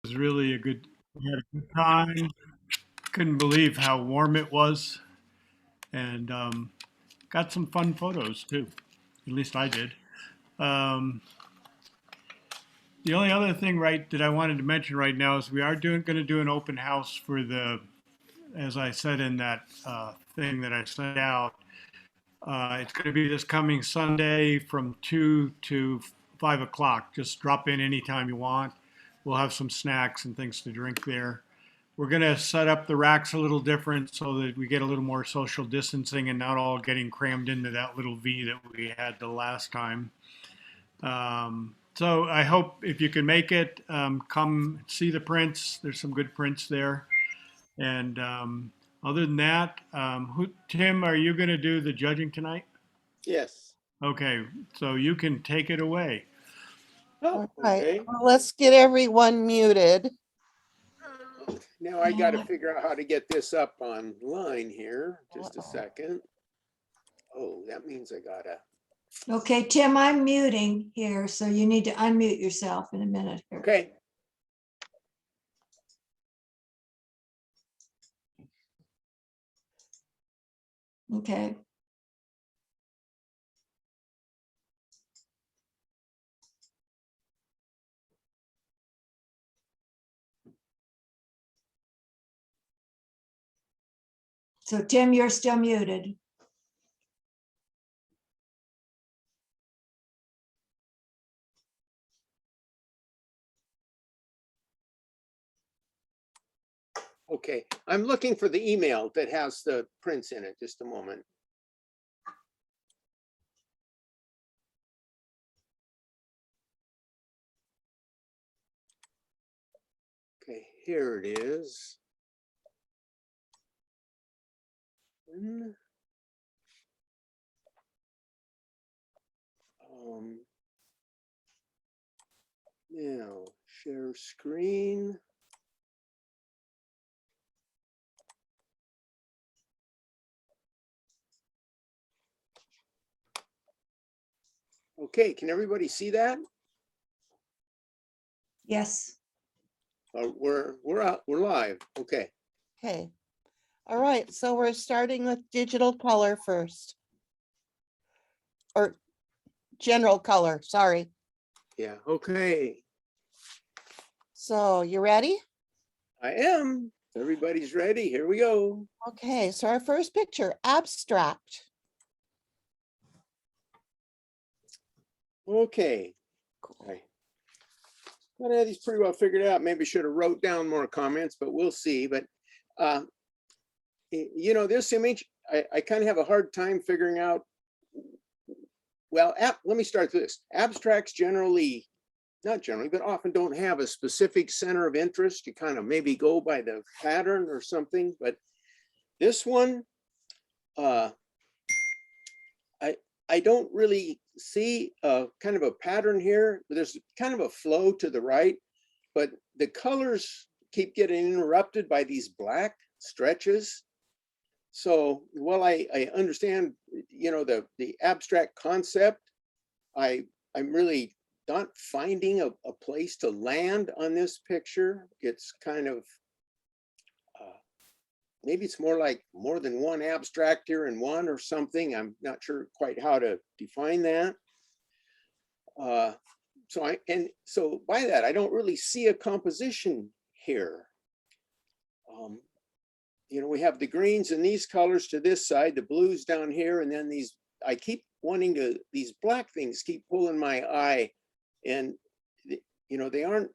was really we had a good time. Couldn't believe how warm it was, and got some fun photos too. At least I did. Um, the only other thing, right, that I wanted to mention right now is we are going to do an open house for as I said in that thing that I sent out. It's going to be this coming Sunday from 2 to 5 o'clock. Just drop in anytime you want. We'll have some snacks and things to drink there. We're going to set up the racks a little different so that we get a little more social distancing and not all getting crammed into that little V that we had the last time. So I hope if you can make it, come see the prints. There's some good prints there. And other than that, Tim, are you going to do the judging tonight? Yes. Okay, so you can take it away. Oh, All right, okay. well, let's get everyone muted. Now I got to figure out how to get this up online here. Just a second. Oh, that means I gotta. Okay, Tim, I'm muting here, so you need to unmute yourself in a minute here. Okay. Okay. So Tim, you're still muted. Okay. I'm looking for the email that has the prints in it. Just a moment. Okay, here it is. Now share screen. Okay, can everybody see that? Yes. We're out. We're live. Okay. Okay. All right, so we're starting with digital color first. Or general color, sorry. Yeah. Okay. So you ready? I am. Everybody's ready. Here we go. Okay, so our first picture, abstract. Okay. I had these pretty well figured out. Maybe should have wrote down more comments, but we'll see. But you know, this image, I kind of have a hard time figuring out. Well, let me start with this. Abstracts generally, not generally, but often don't have a specific center of interest. You kind of maybe go by the pattern or something. But this one, I don't really see a kind of a pattern here. There's kind of a flow to the right, but the colors keep getting interrupted by these black stretches. So while I understand, you know, the abstract concept, I'm really not finding a place to land on this picture. It's kind of, maybe it's more like more than one abstract here in one or something. I'm not sure quite how to define that. So by that, I don't really see a composition here. You know, we have the greens and these colors to this side, the blues down here, and then these, I keep wanting to, these black things keep pulling my eye, and you know, they aren't,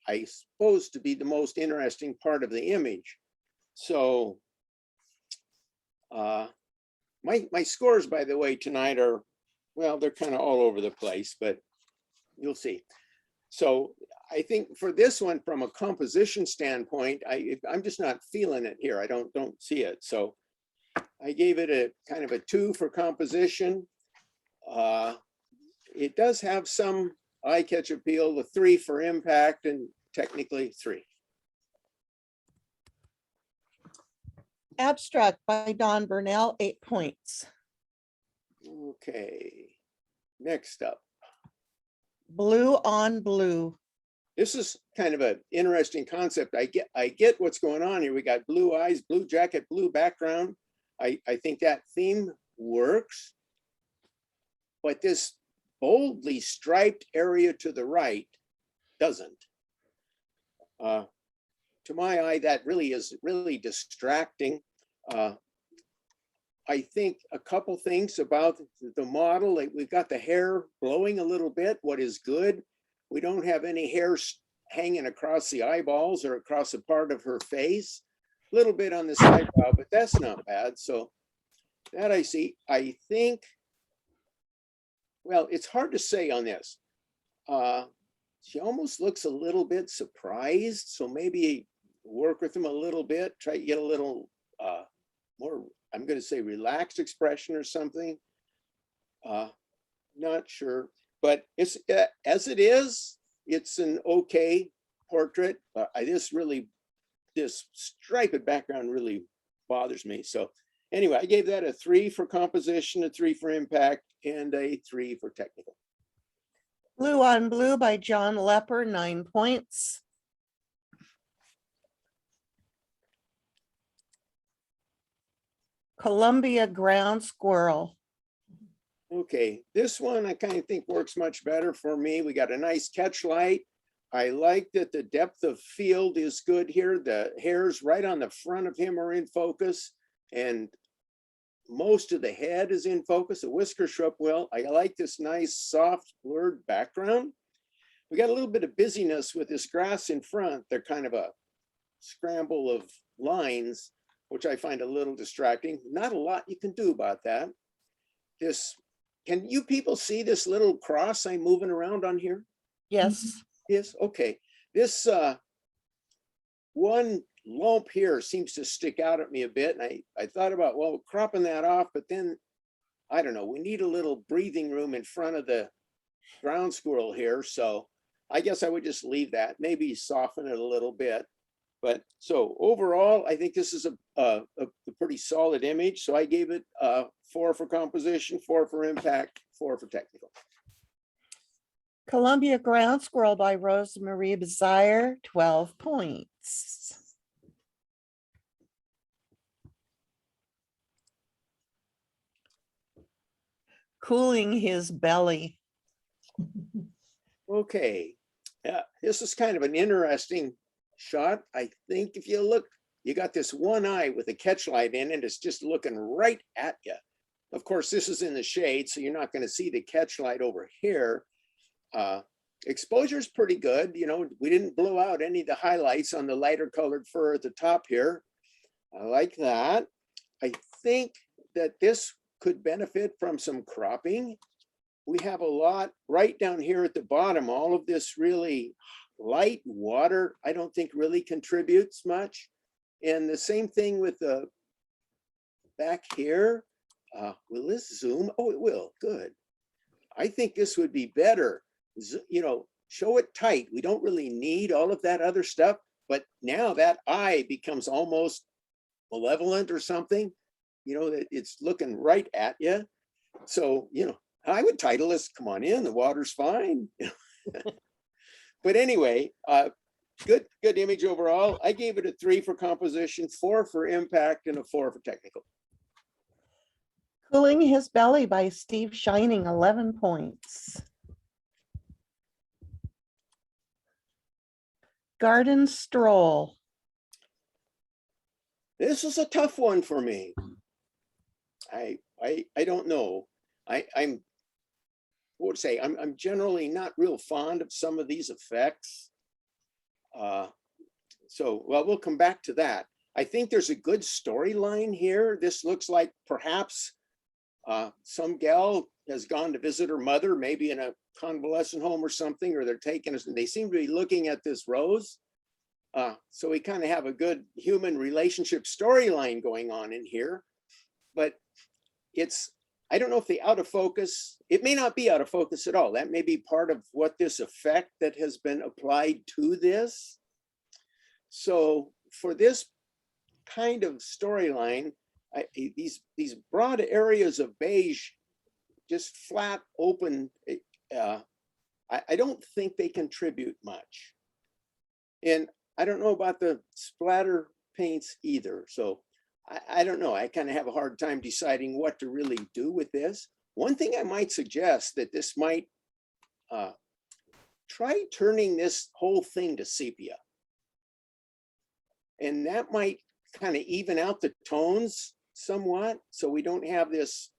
I suppose, to be the most interesting part of the image. So my scores, by the way, tonight are, well, they're kind of all over the place, but you'll see. So I think for this one, from a composition standpoint, I'm just not feeling it here. I don't see it. So I gave it a kind of a 2 for composition. It does have some eye-catch appeal, the 3 for impact, and technically 3. Abstract by Don Burnell, 8 points. Okay, next up. Blue on blue. This is kind of an interesting concept. I get what's going on here. We got blue eyes, blue jacket, blue background. I think that theme works. But this boldly striped area to the right doesn't. To my eye, that really is really distracting. I think a couple things about the model, like we've got the hair blowing a little bit, what is good. We don't have any hair hanging across the eyeballs or across a part of her face. A little bit on the side brow, but that's not bad. So that I see. I think, well, it's hard to say on this. She almost looks a little bit surprised. So maybe work with him a little bit, try to get a little more, I'm going to say relaxed expression or something. Not sure, but it's as it is, it's an okay portrait. This striped background really bothers me. So anyway, I gave that a 3 for composition, a 3 for impact, and a 3 for technical. Blue on Blue by John Lepper, 9 points. Columbia Ground Squirrel. Okay, this one I kind of think works much better for me. We got a nice catch light. I like that the depth of field is good here. The hairs right on the front of him are in focus, and most of the head is in focus. The whisker shrub well. I like this nice soft blurred background. We got a little bit of busyness with this grass in front. They're kind of a scramble of lines, which I find a little distracting. Not a lot you can do about that. Can you people see this little cross I'm moving around on here? Yes. Yes, okay. This one lump here seems to stick out at me a bit. And I thought about, well, cropping that off, but then, I don't know, we need a little breathing room in front of the ground squirrel here. So I guess I would just leave that, maybe soften it a little bit. But so overall, I think this is a pretty solid image. So I gave it 4 for composition, 4 for impact, 4 for technical. Columbia Ground Squirrel by Rosemarie Bizarre, 12 points. Cooling His Belly. Okay, this is kind of an interesting shot. I think if you look, you got this one eye with a catch light in it. It's just looking right at you. Of course, this is in the shade, so you're not going to see the catch light over here. Exposure is pretty good. You know, we didn't blow out any of the highlights on the lighter colored fur at the top here. I like that. I think that this could benefit from some cropping. We have a lot right down here at the bottom. All of this really light water, I don't think really contributes much. And the same thing with the back here. Will this zoom? Oh, it will. Good. I think this would be better. You know, show it tight. We don't really need all of that other stuff, but now that eye becomes almost malevolent or something, you know, that it's looking right at you. So, you know, I would title this, come on in, the water's fine. But anyway, good image overall. I gave it a 3 for composition, 4 for impact, and a 4 for technical. Cooling His Belly by Steve Shining, 11 points. Garden Stroll. This is a tough one for me. I don't know. I'm generally not real fond of some of these effects. So, well, we'll come back to that. I think there's a good storyline here. This looks like perhaps some gal has gone to visit her mother, maybe in a convalescent home or something, or they're taking us and they seem to be looking at this rose. So we kind of have a good human relationship storyline going on in here, but I don't know if the out of focus, it may not be out of focus at all. That may be part of what this effect that has been applied to this. So for this kind of storyline, these broad areas of beige, just flat open, I don't think they contribute much. And I don't know about the splatter paints either. So I don't know. I kind of have a hard time deciding what to really do with this. One thing I might suggest that this might try turning this whole thing to sepia. And that might kind of even out the tones somewhat. So we don't have this,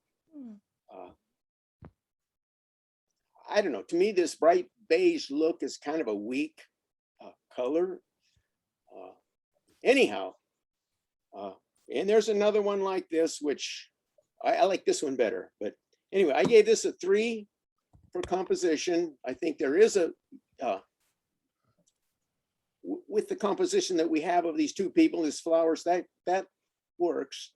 I don't know, to me, this bright beige look is kind of a weak color. Anyhow, and there's another one like this, which I like this one better. But anyway, I gave this a 3 for composition. I think there is a, with the composition that we have of these two people, these flowers, that works.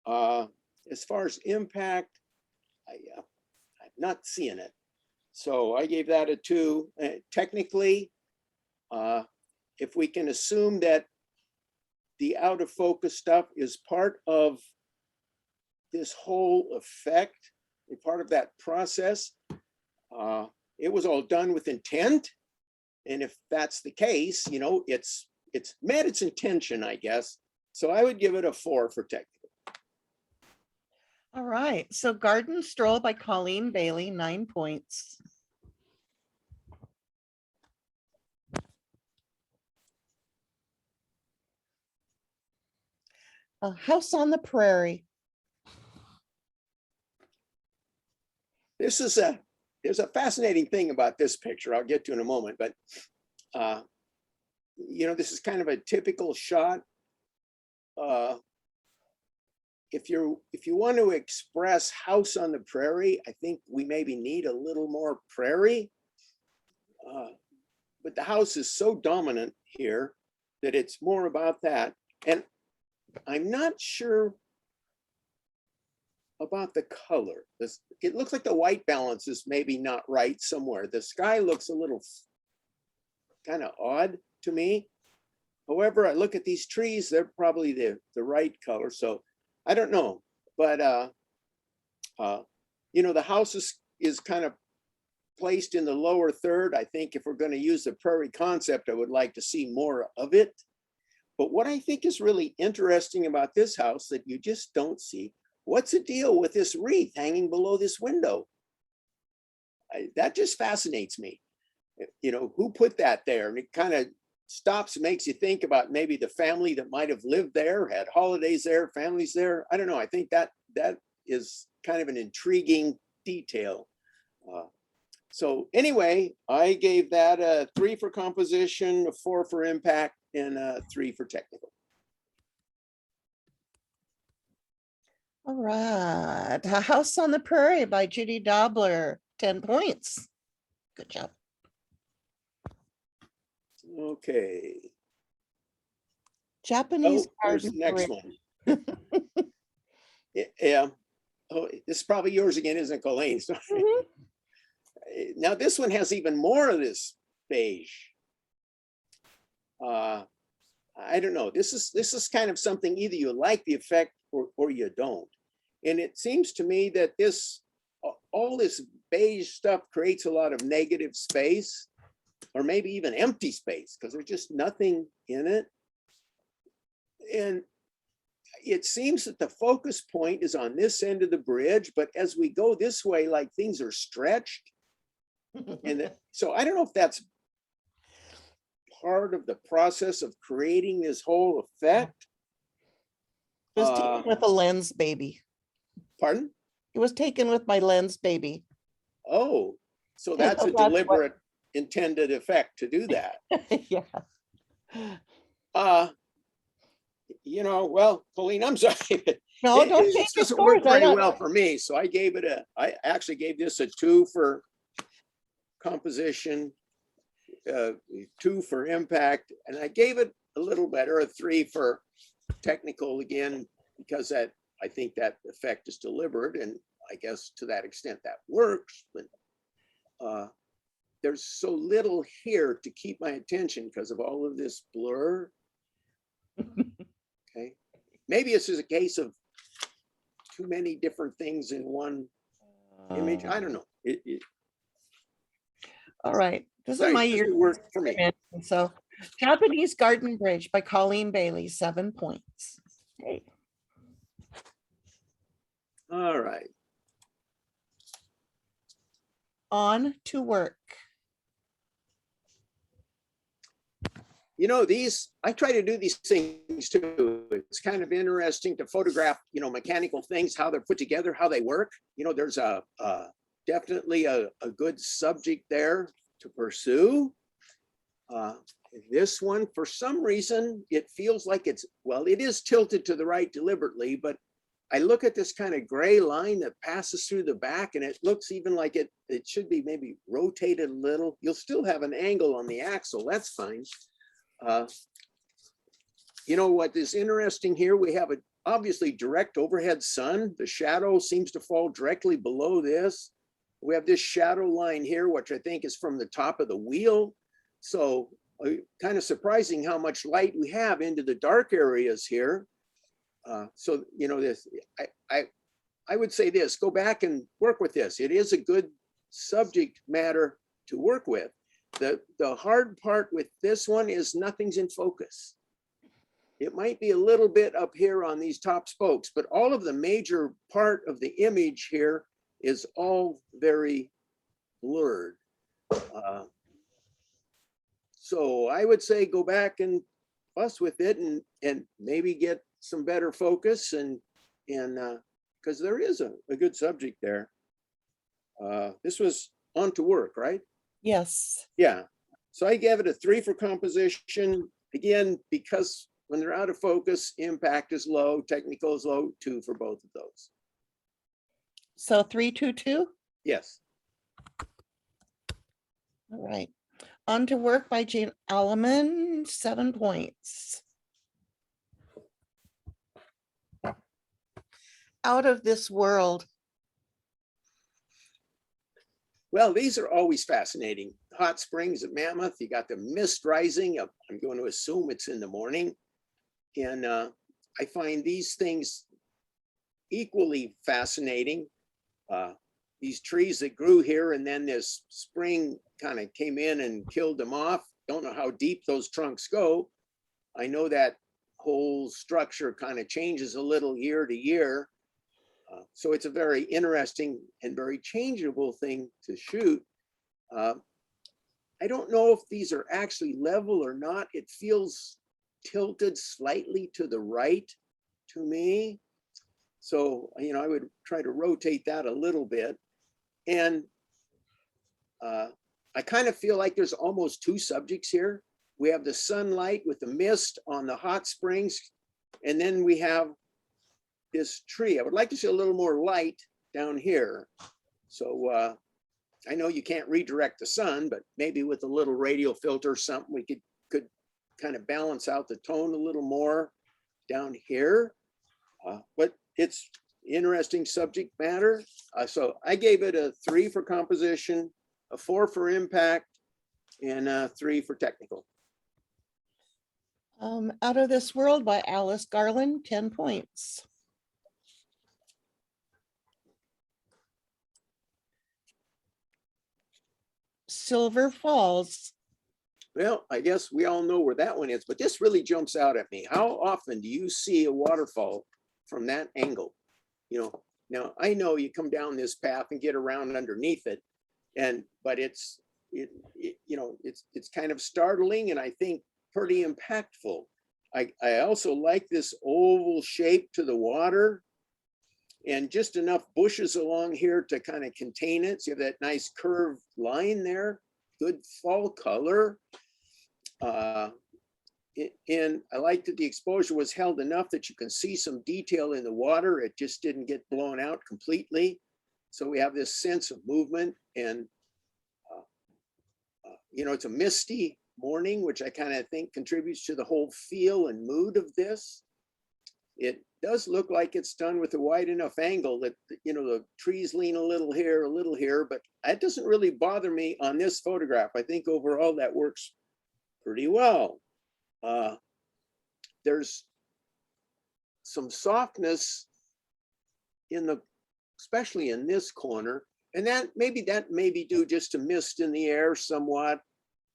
As far as impact, I'm not seeing it. So I gave that a 2. Technically, if we can assume that the out of focus stuff is part of this whole effect, a part of that process, it was all done with intent. And if that's the case, you know, it's met its intention, I guess. So I would give it a 4 for technical. All right, so Garden Stroll by Colleen Bailey, 9 points. A House on the Prairie. There's a fascinating thing about this picture I'll get to in a moment, but you know, this is kind of a typical shot. If you want to express house on the prairie, I think we maybe need a little more prairie. But the house is so dominant here that it's more about that. And I'm not sure about the color. It looks like the white balance is maybe not right somewhere. The sky looks a little kind of odd to me. However, I look at these trees, they're probably the right color. So I don't know, but you know, the house is kind of placed in the lower third. I think if we're going to use the prairie concept, I would like to see more of it. But what I think is really interesting about this house that you just don't see, what's the deal with this wreath hanging below this window? That just fascinates me. You know, who put that there? And it kind of stops and makes you think about maybe the family that might have lived there, had holidays there, families there. I don't know. I think that is kind of an intriguing detail. So anyway, I gave that a 3 for composition, a 4 for impact, and a 3 for technical. All right, A House on the Prairie by Judy Dobler, 10 points. Good job. Okay. Japanese Oh, here's garden the next parade. one. Yeah. Oh, this is probably yours again, isn't it, Colleen? Sorry. Mhm. Now this one has even more of this beige. I don't know. This is kind of something either you like the effect or you don't. And it seems to me that all this beige stuff creates a lot of negative space, or maybe even empty space, because there's just nothing in it. And it seems that the focus point is on this end of the bridge, but as we go this way, like things are stretched. And so I don't know if that's part of the process of creating this whole effect. It was taken with a lens, baby. Pardon? It was taken with my lens, baby. Oh, so that's a That's what- deliberate intended effect to do that. Yeah. You know, well, Colleen, I'm sorry. No, don't It take just it doesn't work yours. I very don't- well for me. So I actually gave this a 2 for composition, 2 for impact, and I gave it a little better, a 3 for technical again, because I think that effect is deliberate, and I guess to that extent that works, but there's so little here to keep my attention because of all of this blur. Okay, maybe this is a case of too many different things in one image. I don't know. All right, this is Right, my doesn't year. work for me. So Japanese Garden Bridge by Colleen Bailey, 7 points. Hey, All right. on to work. You know, I try to do these things too. It's kind of interesting to photograph, mechanical things, how they're put together, how they work. There's definitely a good subject there to pursue. This one, for some reason, it feels like it is tilted to the right deliberately, but I look at this kind of gray line that passes through the back, and it looks even like it should be maybe rotated a little. You'll still have an angle on the axle, that's fine. What is interesting here, we have a obviously direct overhead sun. The shadow seems to fall directly below this. We have this shadow line here, which I think is from the top of the wheel. So kind of surprising how much light we have into the dark areas here. This, I would say this, go back and work with this. It is a good subject matter to work with. The hard part with this one is nothing's in focus. It might be a little bit up here on these top spokes, but all of the major part of the image here is all very blurred. So I would say go back and fuss with it and maybe get some better focus and because there is a good subject there. This was on to work, right? Yes. Yeah. So I gave it a 3 for composition. Again, because when they're out of focus, impact is low, technical is low, 2 for both of those. So 322. Yes. All right. On to work by Jane Alleman, 7 points. Out of this world. Well, these are always fascinating. Hot springs at Mammoth, you got the mist rising. I'm going to assume it's in the morning. And I find these things equally fascinating. These trees that grew here and then this spring kind of came in and killed them off. Don't know how deep those trunks go. I know that whole structure kind of changes a little year to year. So it's a very interesting and very changeable thing to shoot. I don't know if these are actually level or not. It feels tilted slightly to the right to me. So, I would try to rotate that a little bit. And I kind of feel like there's almost 2 subjects here. We have the sunlight with the mist on the hot springs, and then we have this tree. I would like to see a little more light down here. So I know you can't redirect the sun, but maybe with a little radial filter or something, we could kind of balance out the tone a little more down here. But it's interesting subject matter. So I gave it a 3 for composition, a 4 for impact, and a 3 for technical. Out of this world by Alice Garland, 10 points. Silver Falls. Well, I guess we all know where that one is, but this really jumps out at me. How often do you see a waterfall from that angle? Now I know you come down this path and get around underneath it, but it's kind of startling and I think pretty impactful. I also like this oval shape to the water and just enough bushes along here to kind of contain it. So you have that nice curved line there, good fall color. And I like that the exposure was held enough that you can see some detail in the water. It just didn't get blown out completely. So we have this sense of movement and, it's a misty morning, which I kind of think contributes to the whole feel and mood of this. It does look like it's done with a wide enough angle that, the trees lean a little here, but that doesn't really bother me on this photograph. I think overall that works pretty well. There's some softness especially in this corner, and that may be due just to mist in the air somewhat.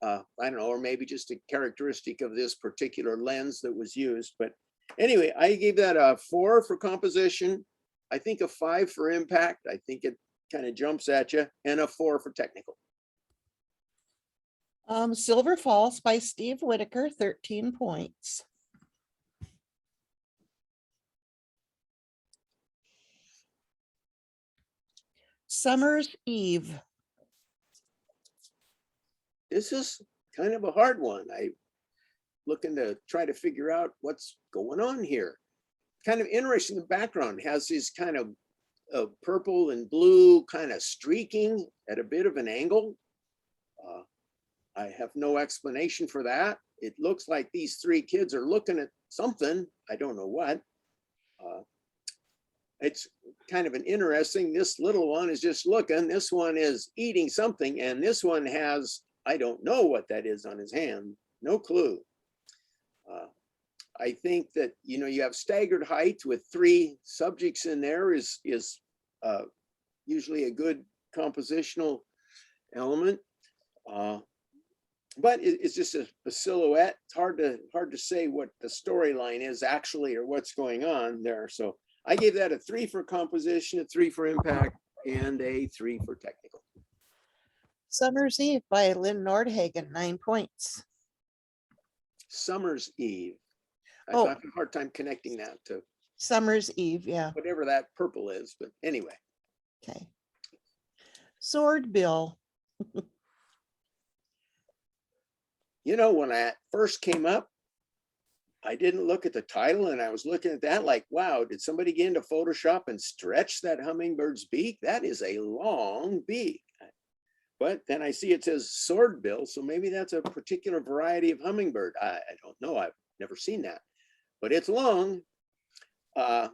I don't know, or maybe just a characteristic of this particular lens that was used. But anyway, I gave that a 4 for composition. I think a 5 for impact. I think it kind of jumps at you, and a 4 for technical. Silver Falls by Steve Whitaker, 13 points. Summer's Eve. This is kind of a hard one. I looking to try to figure out what's going on here. Kind of interesting. The background has these kind of purple and blue kind of streaking at a bit of an angle. I have no explanation for that. It looks like these 3 kids are looking at something. I don't know what. It's kind of an interesting, this little one is just looking, this one is eating something, and this one has, I don't know what that is on his hand, no clue. I think that, you know, you have staggered height with 3 subjects in there is usually a good compositional element. But it's just a silhouette. It's hard to say what the storyline is actually or what's going on there. So I gave that a 3 for composition, a 3 for impact, and a 3 for technical. Summer's Eve by Lynn Nordhagen, 9 points. Summer's Eve. I Oh. have a hard time connecting that to Summer's Eve, yeah, whatever that purple is, but anyway. okay. Sword Bill. You know, when I first came up, I didn't look at the title and I was looking at that like, wow, did somebody get into Photoshop and stretch that hummingbird's beak? That is a long beak. But then I see it says sword bill, so maybe that's a particular variety of hummingbird. I don't know, I've never seen that, but it's long. I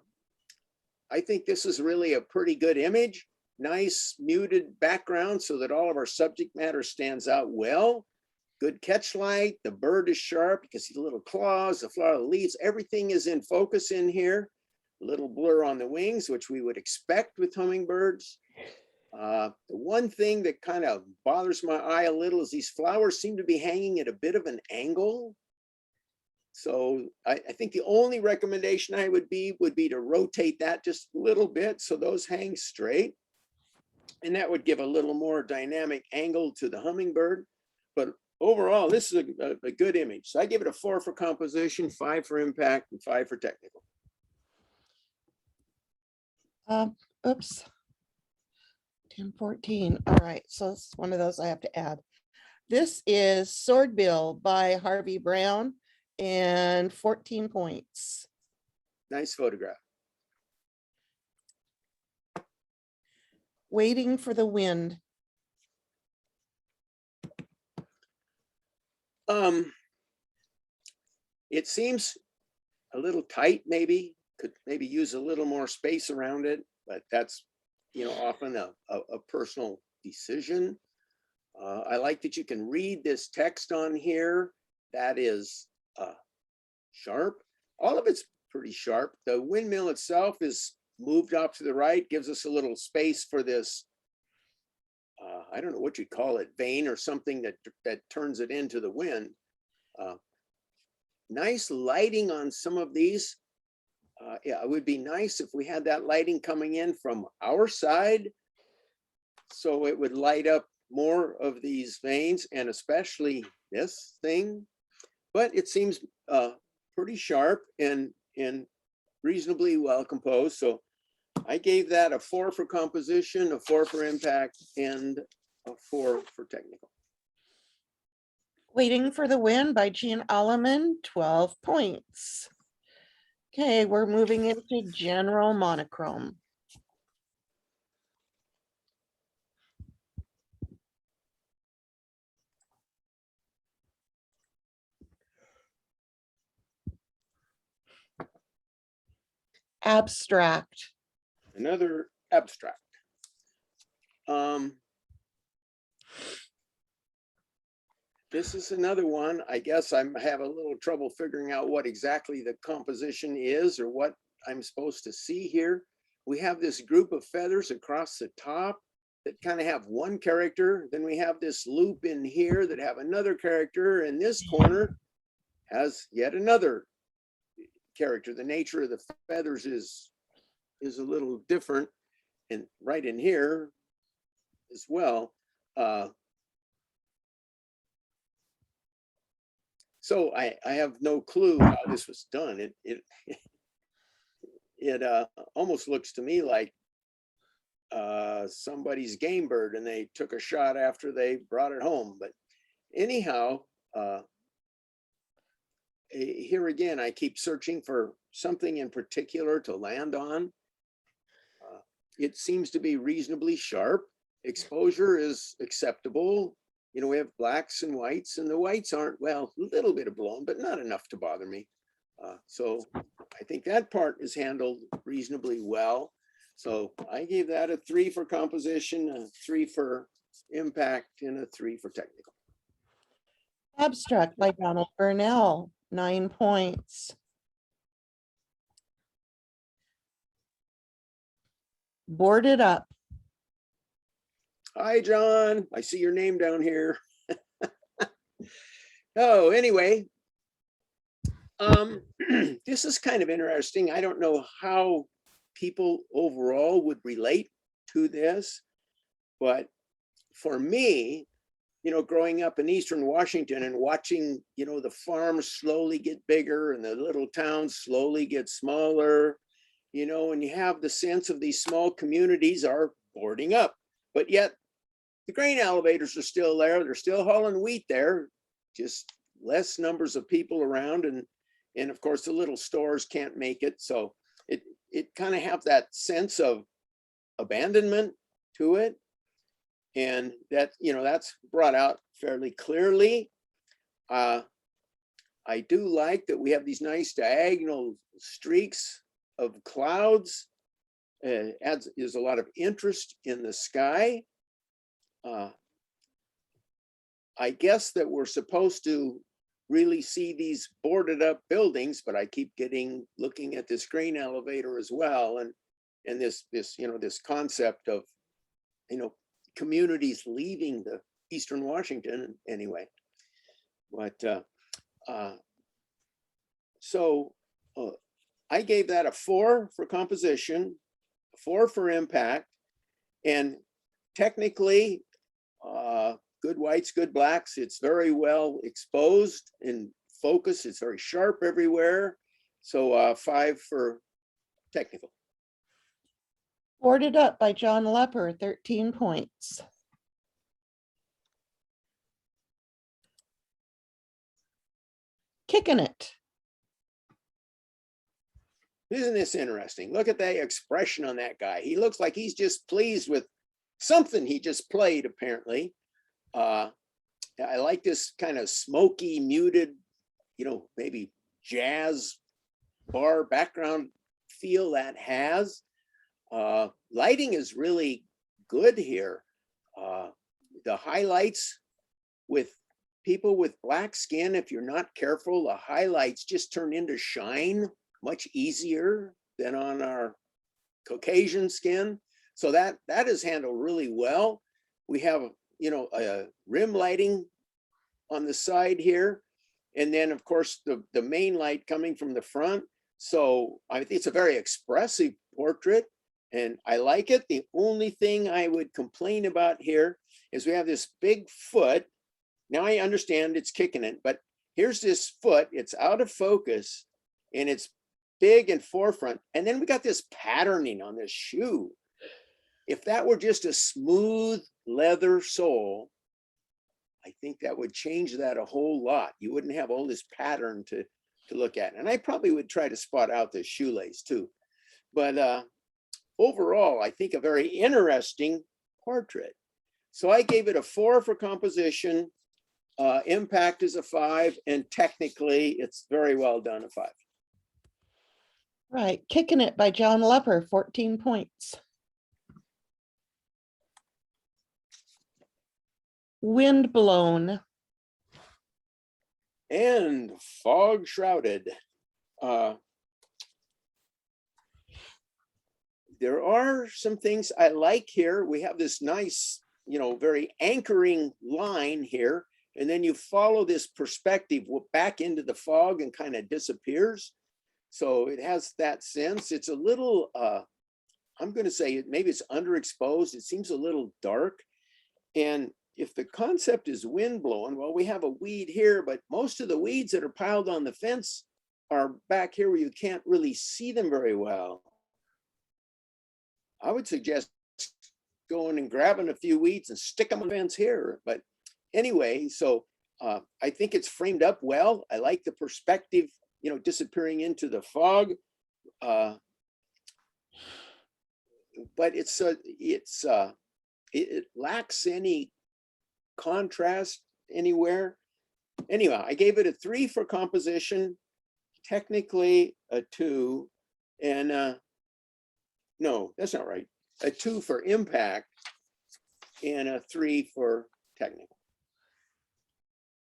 think this is really a pretty good image. Nice muted background so that all of our subject matter stands out well. Good catch light, the bird is sharp. You can see the little claws, the flower, the leaves, everything is in focus in here. A little blur on the wings, which we would expect with hummingbirds. The one thing that kind of bothers my eye a little is these flowers seem to be hanging at a bit of an angle. So I think the only recommendation I would be to rotate that just a little bit so those hang straight. And that would give a little more dynamic angle to the hummingbird. But overall, this is a good image. So I give it a 4 for composition, 5 for impact, and 5 for technical. Oops. 10, 14. All right, so it's one of those I have to add. This is Sword Bill by Harvey Brown and 14 points. Nice photograph. Waiting for the Wind. It seems a little tight, maybe could maybe use a little more space around it, but that's, you know, often a personal decision. I like that you can read this text on here. That is sharp. All of it's pretty sharp. The windmill itself is moved off to the right, gives us a little space for this. I don't know what you'd call it, vane or something that turns it into the wind. Nice lighting on some of these. Yeah, it would be nice if we had that lighting coming in from our side, so it would light up more of these veins and especially this thing. But it seems pretty sharp and reasonably well composed. So I gave that a 4 for composition, a 4 for impact, and a 4 for technical. Waiting for the Wind by Gene Alleman, 12 points. Okay, we're moving into general monochrome. Abstract. Another abstract. This is another one. I guess I have a little trouble figuring out what exactly the composition is or what I'm supposed to see here. We have this group of feathers across the top. that kind of have one character. Then we have this loop in here that have another character, and this corner has yet another character. The nature of the feathers is a little different, and right in here as well. So I have no clue how this was done. It almost looks to me like somebody's game bird and they took a shot after they brought it home. But anyhow, here again, I keep searching for something in particular to land on. It seems to be reasonably sharp. Exposure is acceptable. You know, we have blacks and whites, and the whites aren't, well, a little bit of blown, but not enough to bother me. So I think that part is handled reasonably well. So I gave that a 3 for composition, a 3 for impact, and a 3 for technical. Abstract by Donald Burnell, 9 points. Boarded up. Hi, John. I see your name down here. Oh, anyway, this is kind of interesting. I don't know how people overall would relate to this, but for me, you know, growing up in Eastern Washington and watching, you know, the farms slowly get bigger and the little towns slowly get smaller, you know, and you have the sense of these small communities are boarding up, but yet the grain elevators are still there. They're still hauling wheat there, just less numbers of people around. And of course the little stores can't make it. So it kind of have that sense of abandonment to it. And that, you know, that's brought out fairly clearly. I do like that we have these nice diagonal streaks of clouds. Is a lot of interest in the sky. I guess that we're supposed to really see these boarded up buildings, but I keep looking at this grain elevator as well. And this, you know, this concept of, you know, communities leaving the Eastern Washington anyway. But I gave that a 4 for composition, a 4 for impact, and technically, good whites, good blacks. It's very well exposed and focused. It's very sharp everywhere. So 5 for technical. Boarded up by John Lepper, 13 points. Kicking it. Isn't this interesting? Look at that expression on that guy. He looks like he's just pleased with something he just played, apparently. I like this kind of smoky, muted, you know, maybe jazz bar background feel that has. Lighting is really good here. The highlights with people with black skin, if you're not careful, the highlights just turn into shine much easier than on our Caucasian skin. So that is handled really well. We have, you know, a rim lighting on the side here. And then of course the main light coming from the front. So I think it's a very expressive portrait and I like it. The only thing I would complain about here is we have this big foot. Now I understand it's kicking it, but here's this foot, it's out of focus and it's big and forefront. And then we got this patterning on this shoe. If that were just a smooth leather sole, I think that would change that a whole lot. You wouldn't have all this pattern to look at. And I probably would try to spot out the shoelace too. But overall, I think a very interesting portrait. So I gave it a 4 for composition. Impact is a 5, and technically it's very well done, a 5. Right, Kicking It by John Lepper, 14 points. Wind Blown. And Fog Shrouded. there are some things I like here. We have this nice, very anchoring line here. And then you follow this perspective back into the fog and kind of disappears. So it has that sense. It's a little, I'm going to say maybe it's underexposed. It seems a little dark. And if the concept is wind blowing, well, we have a weed here, but most of the weeds that are piled on the fence are back here where you can't really see them very well. I would suggest going and grabbing a few weeds and stick them on the fence here. But anyway, so I think it's framed up well. I like the perspective, disappearing into the fog. But it lacks any contrast anywhere. Anyway, I gave it a 3 for composition, technically a 2, and no, that's not right. A 2 for impact and a 3 for technical.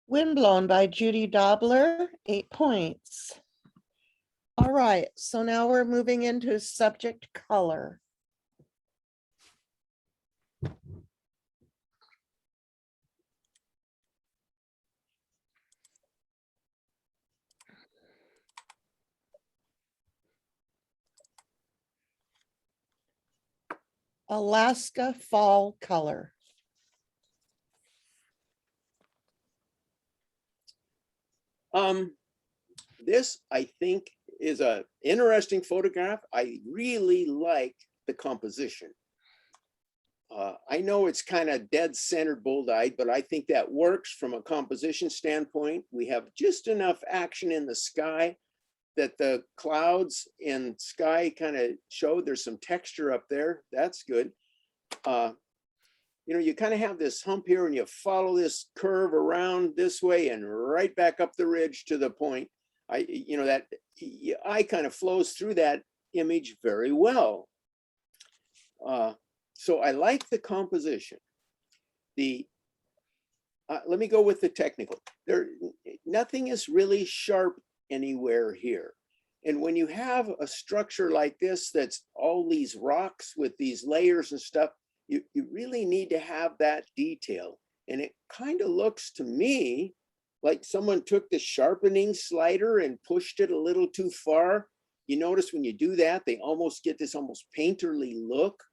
Windblown by Judy Dobler, 8 points. All right, so now we're moving into subject color. Alaska fall color. This I think is a interesting photograph. I really like the composition. I know it's kind of dead centered, bold-eyed, but I think that works from a composition standpoint. We have just enough action in the sky that the clouds and sky kind of show there's some texture up there. That's good. You kind of have this hump here and you follow this curve around this way and right back up the ridge to the point. That eye kind of flows through that image very well. So I like the composition. Let me go with the technical. Nothing is really sharp anywhere here. And when you have a structure like this, that's all these rocks with these layers and stuff, you really need to have that detail. And it kind of looks to me like someone took the sharpening slider and pushed it a little too far. You notice when you do that, they almost get this almost painterly look.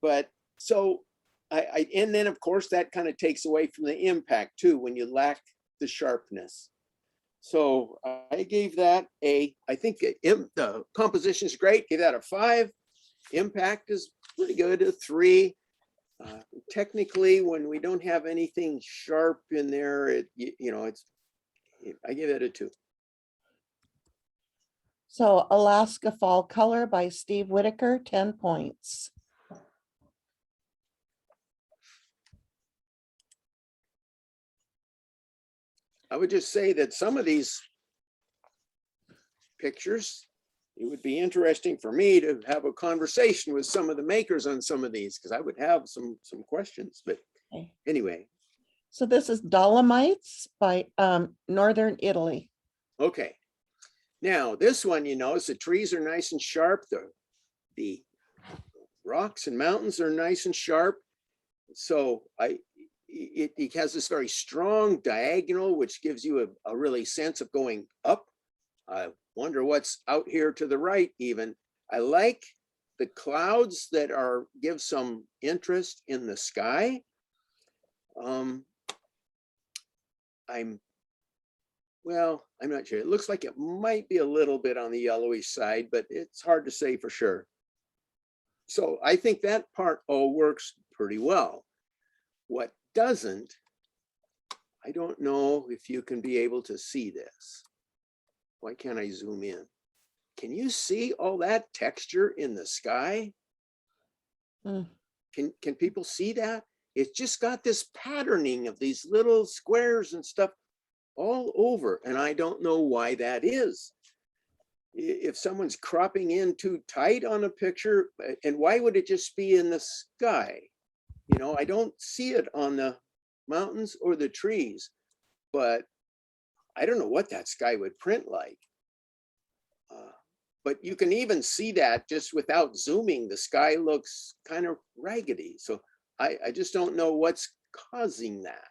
But so and then of course that kind of takes away from the impact too when you lack the sharpness. So I gave that I think the composition is great. Gave that a 5. Impact is pretty good, a 3. Technically, when we don't have anything sharp in there, I give it a 2. So Alaska fall color by Steve Whitaker, 10 points. I would just say that some of these pictures, it would be interesting for me to have a conversation with some of the makers on some of these, because I would have some questions, but Okay. anyway. So this is Dolomites by Northern Italy. Okay. Now this one, you notice the trees are nice and sharp. The rocks and mountains are nice and sharp. So it has this very strong diagonal, which gives you a really sense of going up. I wonder what's out here to the right even. I like the clouds that give some interest in the sky. I'm not sure. It looks like it might be a little bit on the yellowish side, but it's hard to say for sure. So I think that part all works pretty well. What doesn't, I don't know if you can be able to see this. Why can't I zoom in? Can you see all that texture in the sky? Can people see that? It's just got this patterning of these little squares and stuff all over, and I don't know why that is. If someone's cropping in too tight on a picture, and why would it just be in the sky? I don't see it on the mountains or the trees, but I don't know what that sky would print like. but you can even see that just without zooming, the sky looks kind of raggedy. So I just don't know what's causing that.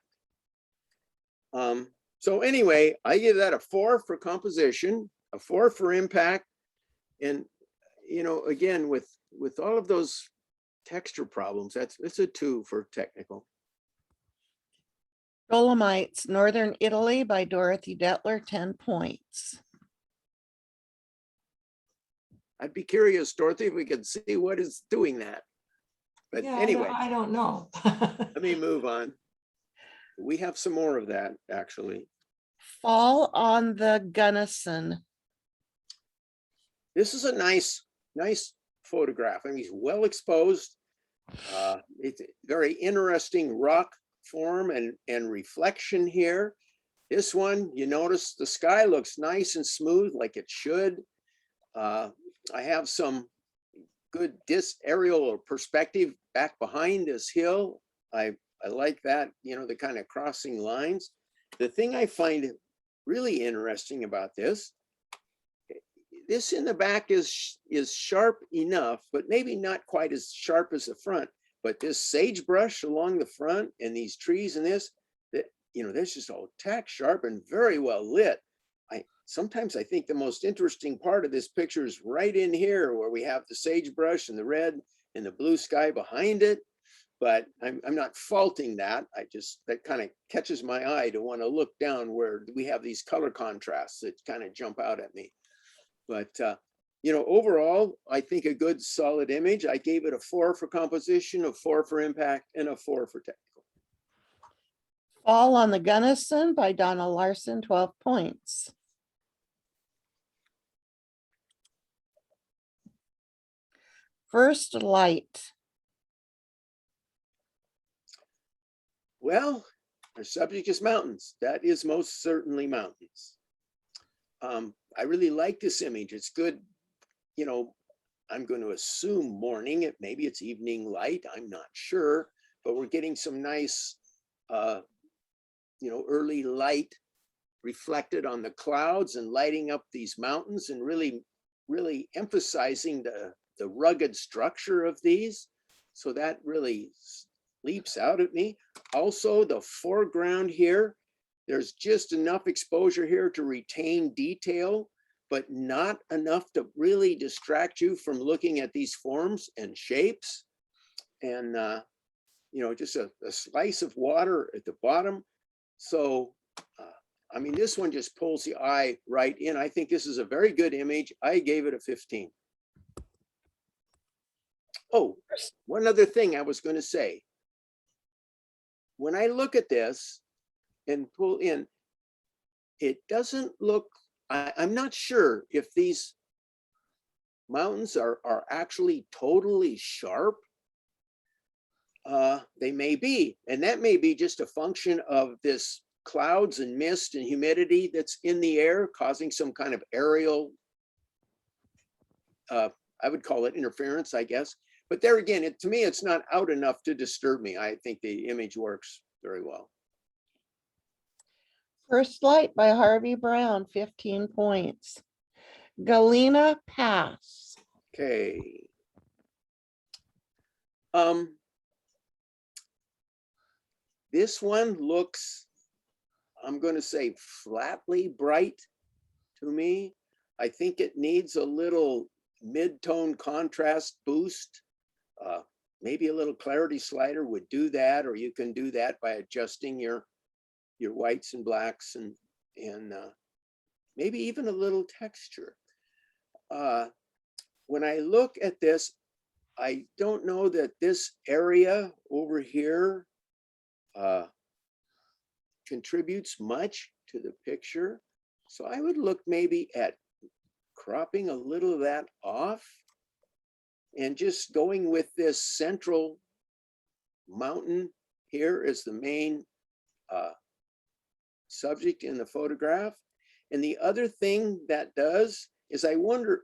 So anyway, I give that a 4 for composition, a 4 for impact. And, you know, again, with all of those texture problems, that's a 2 for technical. Dolomites, Northern Italy by Dorothy Detler, 10 points. I'd be curious, Dorothy, if we could see what is doing that. But Yeah, anyway, I don't know. let me move on. We have some more of that, actually. Fall on the Gunnison. This is a nice photograph. I mean, he's well exposed. It's a very interesting rock form and reflection here. This one, you notice the sky looks nice and smooth like it should. I have some good aerial perspective back behind this hill. I like that, you know, the kind of crossing lines. The thing I find really interesting about this in the back is sharp enough, but maybe not quite as sharp as the front. But this sagebrush along the front and these trees and this, that, you know, that's just all tack sharp and very well lit. Sometimes I think the most interesting part of this picture is right in here where we have the sagebrush and the red and the blue sky behind it. But I'm not faulting that. That kind of catches my eye to want to look down where we have these color contrasts that kind of jump out at me. But, you know, overall, I think a good solid image. I gave it a 4 for composition, a 4 for impact, and a 4 for technical. Fall on the Gunnison by Donna Larson, 12 points. First light. Well, our subject is mountains. That is most certainly mountains. I really like this image. It's good. You know, I'm going to assume morning. Maybe it's evening light. I'm not sure, but we're getting some nice, you know, early light reflected on the clouds and lighting up these mountains and really emphasizing the rugged structure of these. So that really leaps out at me. Also, the foreground here, there's just enough exposure here to retain detail, but not enough to really distract you from looking at these forms and shapes. And, you know, just a slice of water at the bottom. So, I mean, this one just pulls the eye right in. I think this is a very good image. I gave it a 15. Oh, one other thing I was going to say. When I look at this and pull in, it doesn't look, I'm not sure if these mountains are actually totally sharp. They may be, and that may be just a function of this clouds and mist and humidity that's in the air causing some kind of aerial, I would call it interference, I guess. But there again, to me, it's not out enough to disturb me. I think the image works very well. First light by Harvey Brown, 15 points. Galena Pass. Okay. This one looks, I'm going to say, flatly bright to me. I think it needs a little mid-tone contrast boost. Maybe a little clarity slider would do that, or you can do that by adjusting your whites and blacks and maybe even a little texture. When I look at this, I don't know that this area over here contributes much to the picture. So I would look maybe at cropping a little of that off and just going with this central mountain here as the main subject in the photograph. And the other thing that does is I wonder,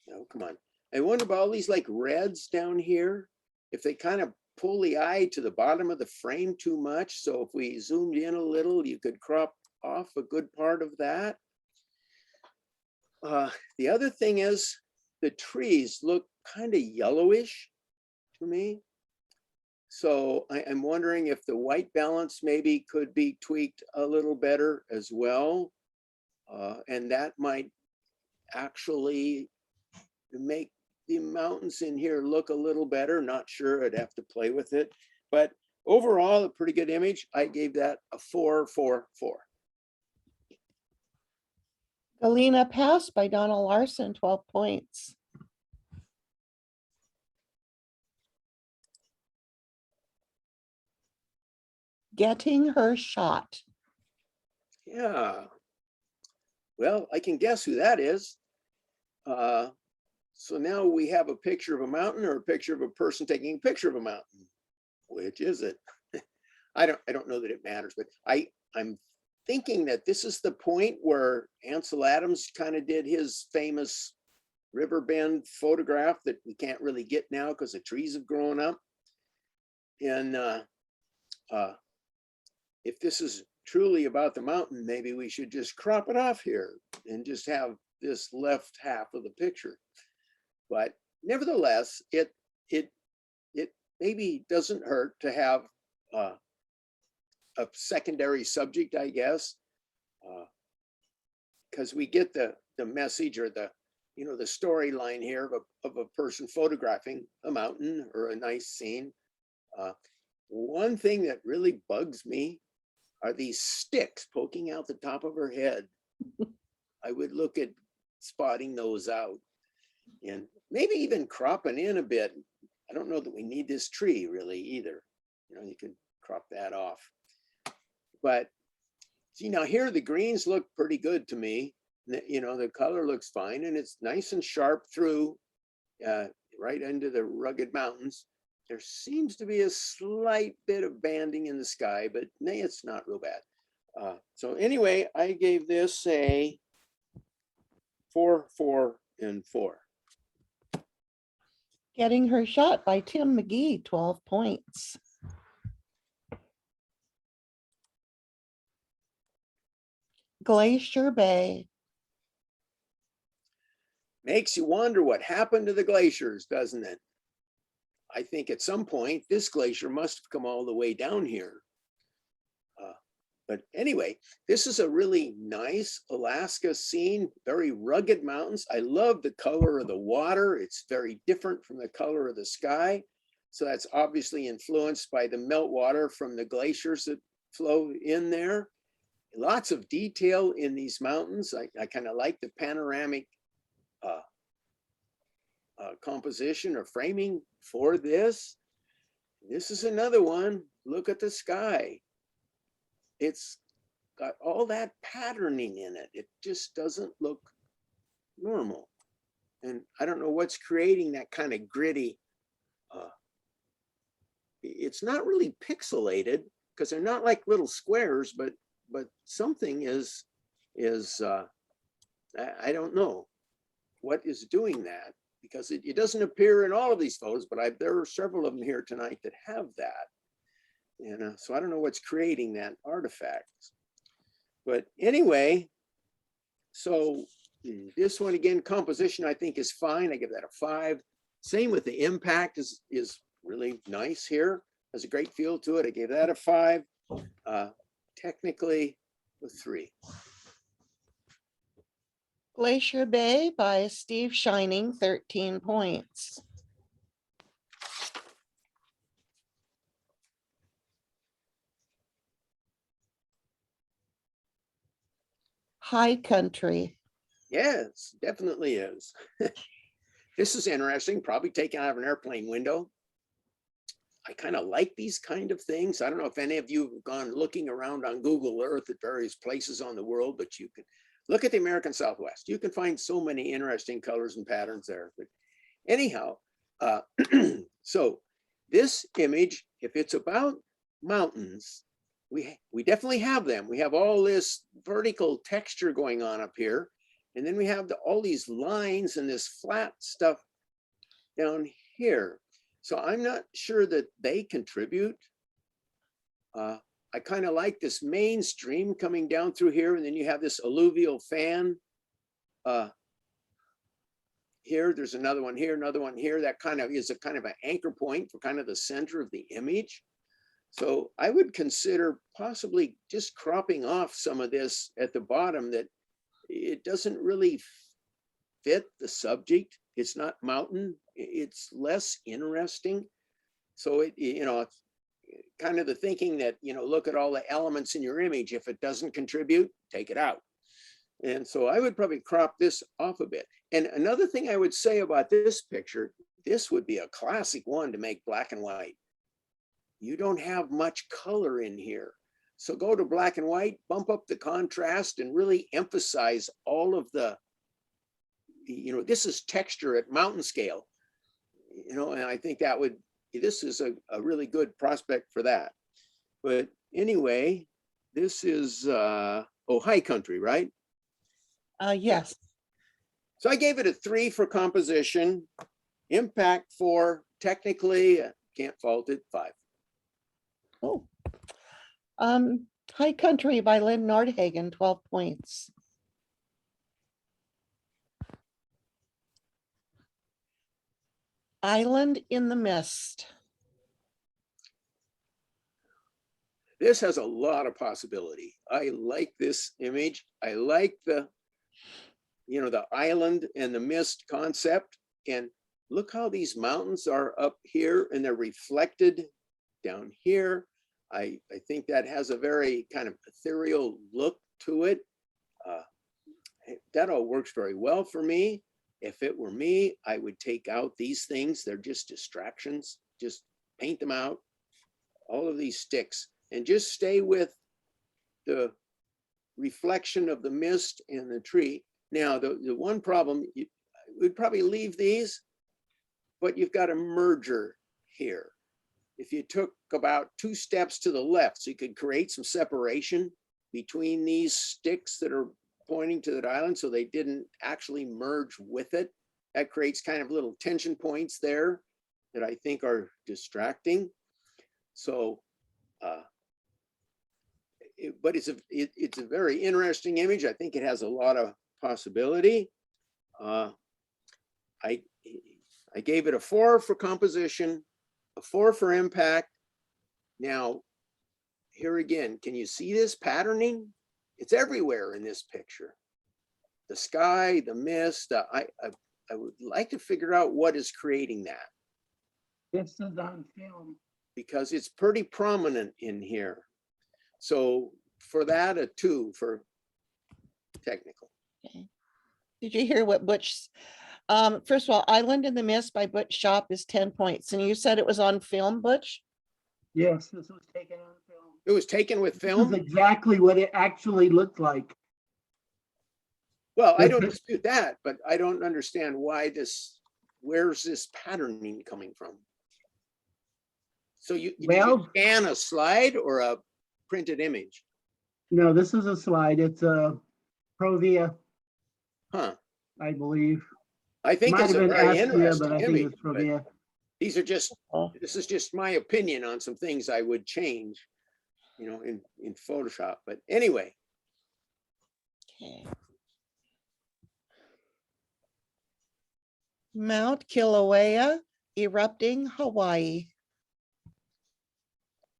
oh, come on. I wonder about all these like reds down here, if they kind of pull the eye to the bottom of the frame too much. So if we zoomed in a little, you could crop off a good part of that. The other thing is the trees look kind of yellowish to me. So I'm wondering if the white balance maybe could be tweaked a little better as well. And that might actually make the mountains in here look a little better. Not sure, I'd have to play with it. But overall, a pretty good image. I gave that a 4. Galena Pass by Donna Larson, 12 points. Getting her shot. Yeah. Well, I can guess who that is. So now we have a picture of a mountain or a picture of a person taking a picture of a mountain. Which is it? I don't know that it matters, but I'm thinking that this is the point where Ansel Adams kind of did his famous river bend photograph that we can't really get now because the trees have grown up. And if this is truly about the mountain, maybe we should just crop it off here and just have this left half of the picture. But nevertheless, it maybe doesn't hurt to have a secondary subject, I guess, because we get the message or the storyline here of a person photographing a mountain or a nice scene. One thing that really bugs me are these sticks poking out the top of her head. I would look at spotting those out and maybe even cropping in a bit. I don't know that we need this tree really either. You can crop that off. But see, now here the greens look pretty good to me. The color looks fine and it's nice and sharp through right into the rugged mountains. There seems to be a slight bit of banding in the sky, but it's not real bad. So anyway, I gave this a 4, 4, and 4. Getting her shot by Tim McGee, 12 points. Glacier Bay. Makes you wonder what happened to the glaciers, doesn't it? I think at some point this glacier must have come all the way down here. But anyway, this is a really nice Alaska scene, very rugged mountains. I love the color of the water. It's very different from the color of the sky. So that's obviously influenced by the meltwater from the glaciers that flow in there. Lots of detail in these mountains. I kind of like the panoramic composition or framing for this. This is another one. Look at the sky. It's got all that patterning in it. It just doesn't look normal. And I don't know what's creating that kind of gritty. It's not really pixelated because they're not like little squares, but something is I don't know what is doing that, because it doesn't appear in all of these photos, but there are several of them here tonight that have that. And so I don't know what's creating that artifact. But anyway, so this one again, composition I think is fine. I give that a 5. Same with the impact is really nice here. Has a great feel to it. I gave that a 5. Technically a 3. Glacier Bay by Steve Shining, 13 points. High Country. Yes, definitely is. This is interesting, probably taken out of an airplane window. I kind of like these kind of things. I don't know if any of you have gone looking around on Google Earth at various places on the world, but you can look at the American Southwest. You can find so many interesting colors and patterns there. But anyhow, so this image, if it's about mountains, we definitely have them. We have all this vertical texture going on up here. And then we have all these lines and this flat stuff down here. So I'm not sure that they contribute. I kind of like this main stream coming down through here. And then you have this alluvial fan here, there's another one here, another one here. That kind of is a kind of an anchor point for kind of the center of the image. So I would consider possibly just cropping off some of this at the bottom, that it doesn't really fit the subject. It's not mountain, it's less interesting. So it, you know, it's kind of the thinking that, you know, look at all the elements in your image. If it doesn't contribute, take it out. And so I would probably crop this off a bit. And another thing I would say about this picture, this would be a classic one to make black and white. You don't have much color in here. So go to black and white, bump up the contrast, and really emphasize all of the, you know, this is texture at mountain scale, you know, and I think that would, this is a really good prospect for that. But anyway, this is, high country, right? Yes. So I gave it a 3 for composition, impact 4, technically, can't fault it, 5. Oh. High Country by Lynn Nordhagen, 12 points. Island in the Mist. This has a lot of possibility. I like this image. I like the, you know, the island and the mist concept. And look how these mountains are up here and they're reflected down here. I think that has a very kind of ethereal look to it. That all works very well for me. If it were me, I would take out these things. They're just distractions. Just paint them out. All of these sticks, and just stay with the reflection of the mist and the tree. Now, the one problem, you would probably leave these, but you've got a merger here. If you took about 2 steps to the left, so you could create some separation between these sticks that are pointing to that island, so they didn't actually merge with it. That creates kind of little tension points there that I think are distracting. So, but it's a very interesting image. I think it has a lot of possibility. I gave it a 4 for composition, a 4 for impact. Now, here again, can you see this patterning? It's everywhere in this picture. The sky, the mist, I would like to figure out what is creating that. This is on film. Because it's pretty prominent in here. So for that, a 2 for technical. Okay. Did you hear what Butch, first of all, Island in the Mist by Butch Shop is 10 points. And you said it was on film, Butch? Yes, this was taken on film. It was taken with This film? is exactly what it actually looked like. Well, I With don't the- dispute that, but I don't understand why this, where's this patterning coming from? So did you Well- scan a slide or a printed image? No, this is a slide. It's a Provia, Huh, I believe. I think Might it's have a been very Astria, interesting but I think image, it's but Provia. these are just, Oh. this is just my opinion on some things I would change, you know, in Photoshop, but anyway. Okay. Mount Kilauea erupting Hawaii.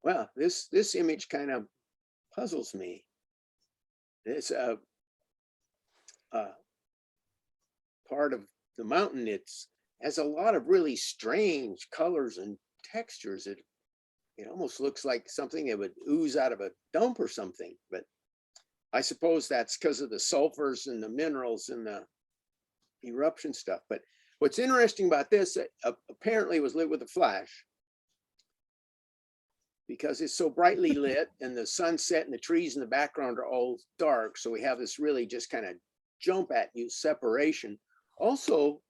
Well, this image kind of puzzles me. It's a part of the mountain. It's has a lot of really strange colors and textures. It almost looks like something that would ooze out of a dump or something. But I suppose that's because of the sulfurs and the minerals and the eruption stuff. But what's interesting about this, apparently it was lit with a flash, because it's so brightly lit and the sunset and the trees in the background are all dark. So we have this really just kind of jump at you separation. Also,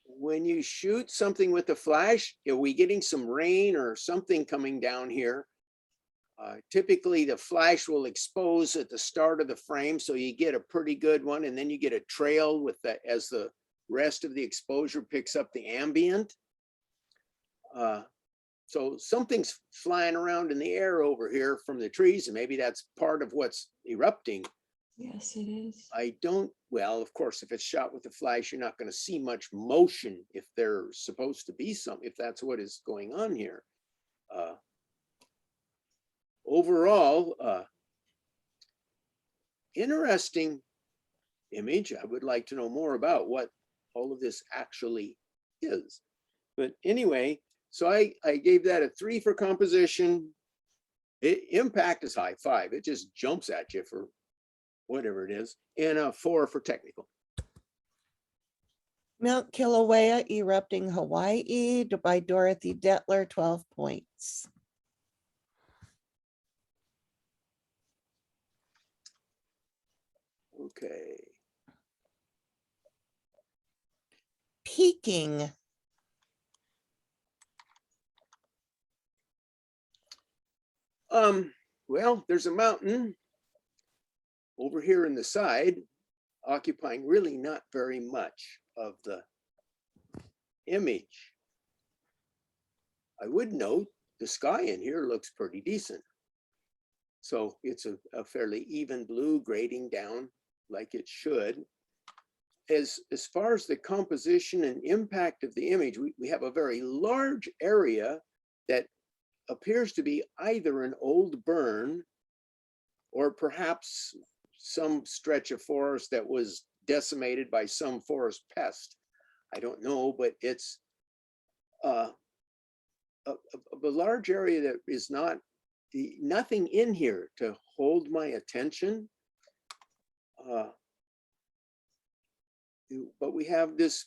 when you shoot something with a flash, are we getting some rain or something coming down here? Typically the flash will expose at the start of the frame, so you get a pretty good one, and then you get a trail with the, as the rest of the exposure picks up the ambient. So something's flying around in the air over here from the trees, and maybe that's part of what's erupting. Yes, it is. I don't, well, of course, if it's shot with the flash, you're not going to see much motion if there's supposed to be some, if that's what is going on here. Overall, interesting image. I would like to know more about what all of this actually is. But anyway, so I gave that a 3 for composition. Impact is high, 5. It just jumps at you for whatever it is, and a 4 for technical. Mount Kilauea erupting Hawaii by Dorothy Detler, 12 points. Okay. Peaking. Well, there's a mountain over here in the side, occupying really not very much of the image. I would note the sky in here looks pretty decent. So it's a fairly even blue grading down like it should. As far as the composition and impact of the image, we have a very large area that appears to be either an old burn or perhaps some stretch of forest that was decimated by some forest pest. I don't know, but it's a large area that is nothing in here to hold my attention. But we have this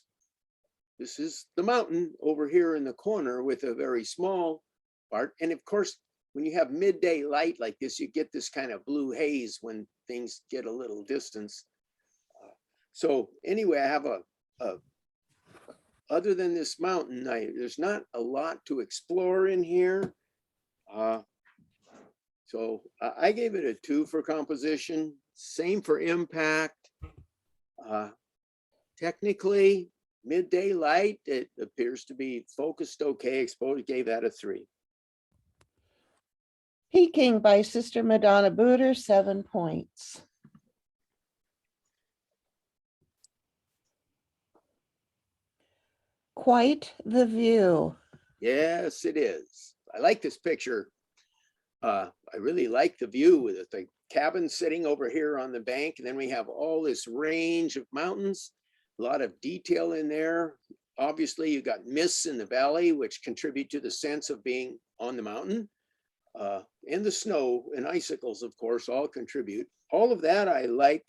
is the mountain over here in the corner with a very small part. And of course, when you have midday light like this, you get this kind of blue haze when things get a little distance. So anyway, I have other than this mountain, there's not a lot to explore in here. So I gave it a 2 for composition, same for impact. Technically, midday light, it appears to be focused okay. Exposed, gave that a 3. Peaking by Sister Madonna Booter, 7 points. Quite the view. Yes, it is. I like this picture. I really like the view with it. The cabin sitting over here on the bank, and then we have all this range of mountains, a lot of detail in there. Obviously, you got mists in the valley, which contribute to the sense of being on the mountain. And the snow and icicles, of course, all contribute. All of that I like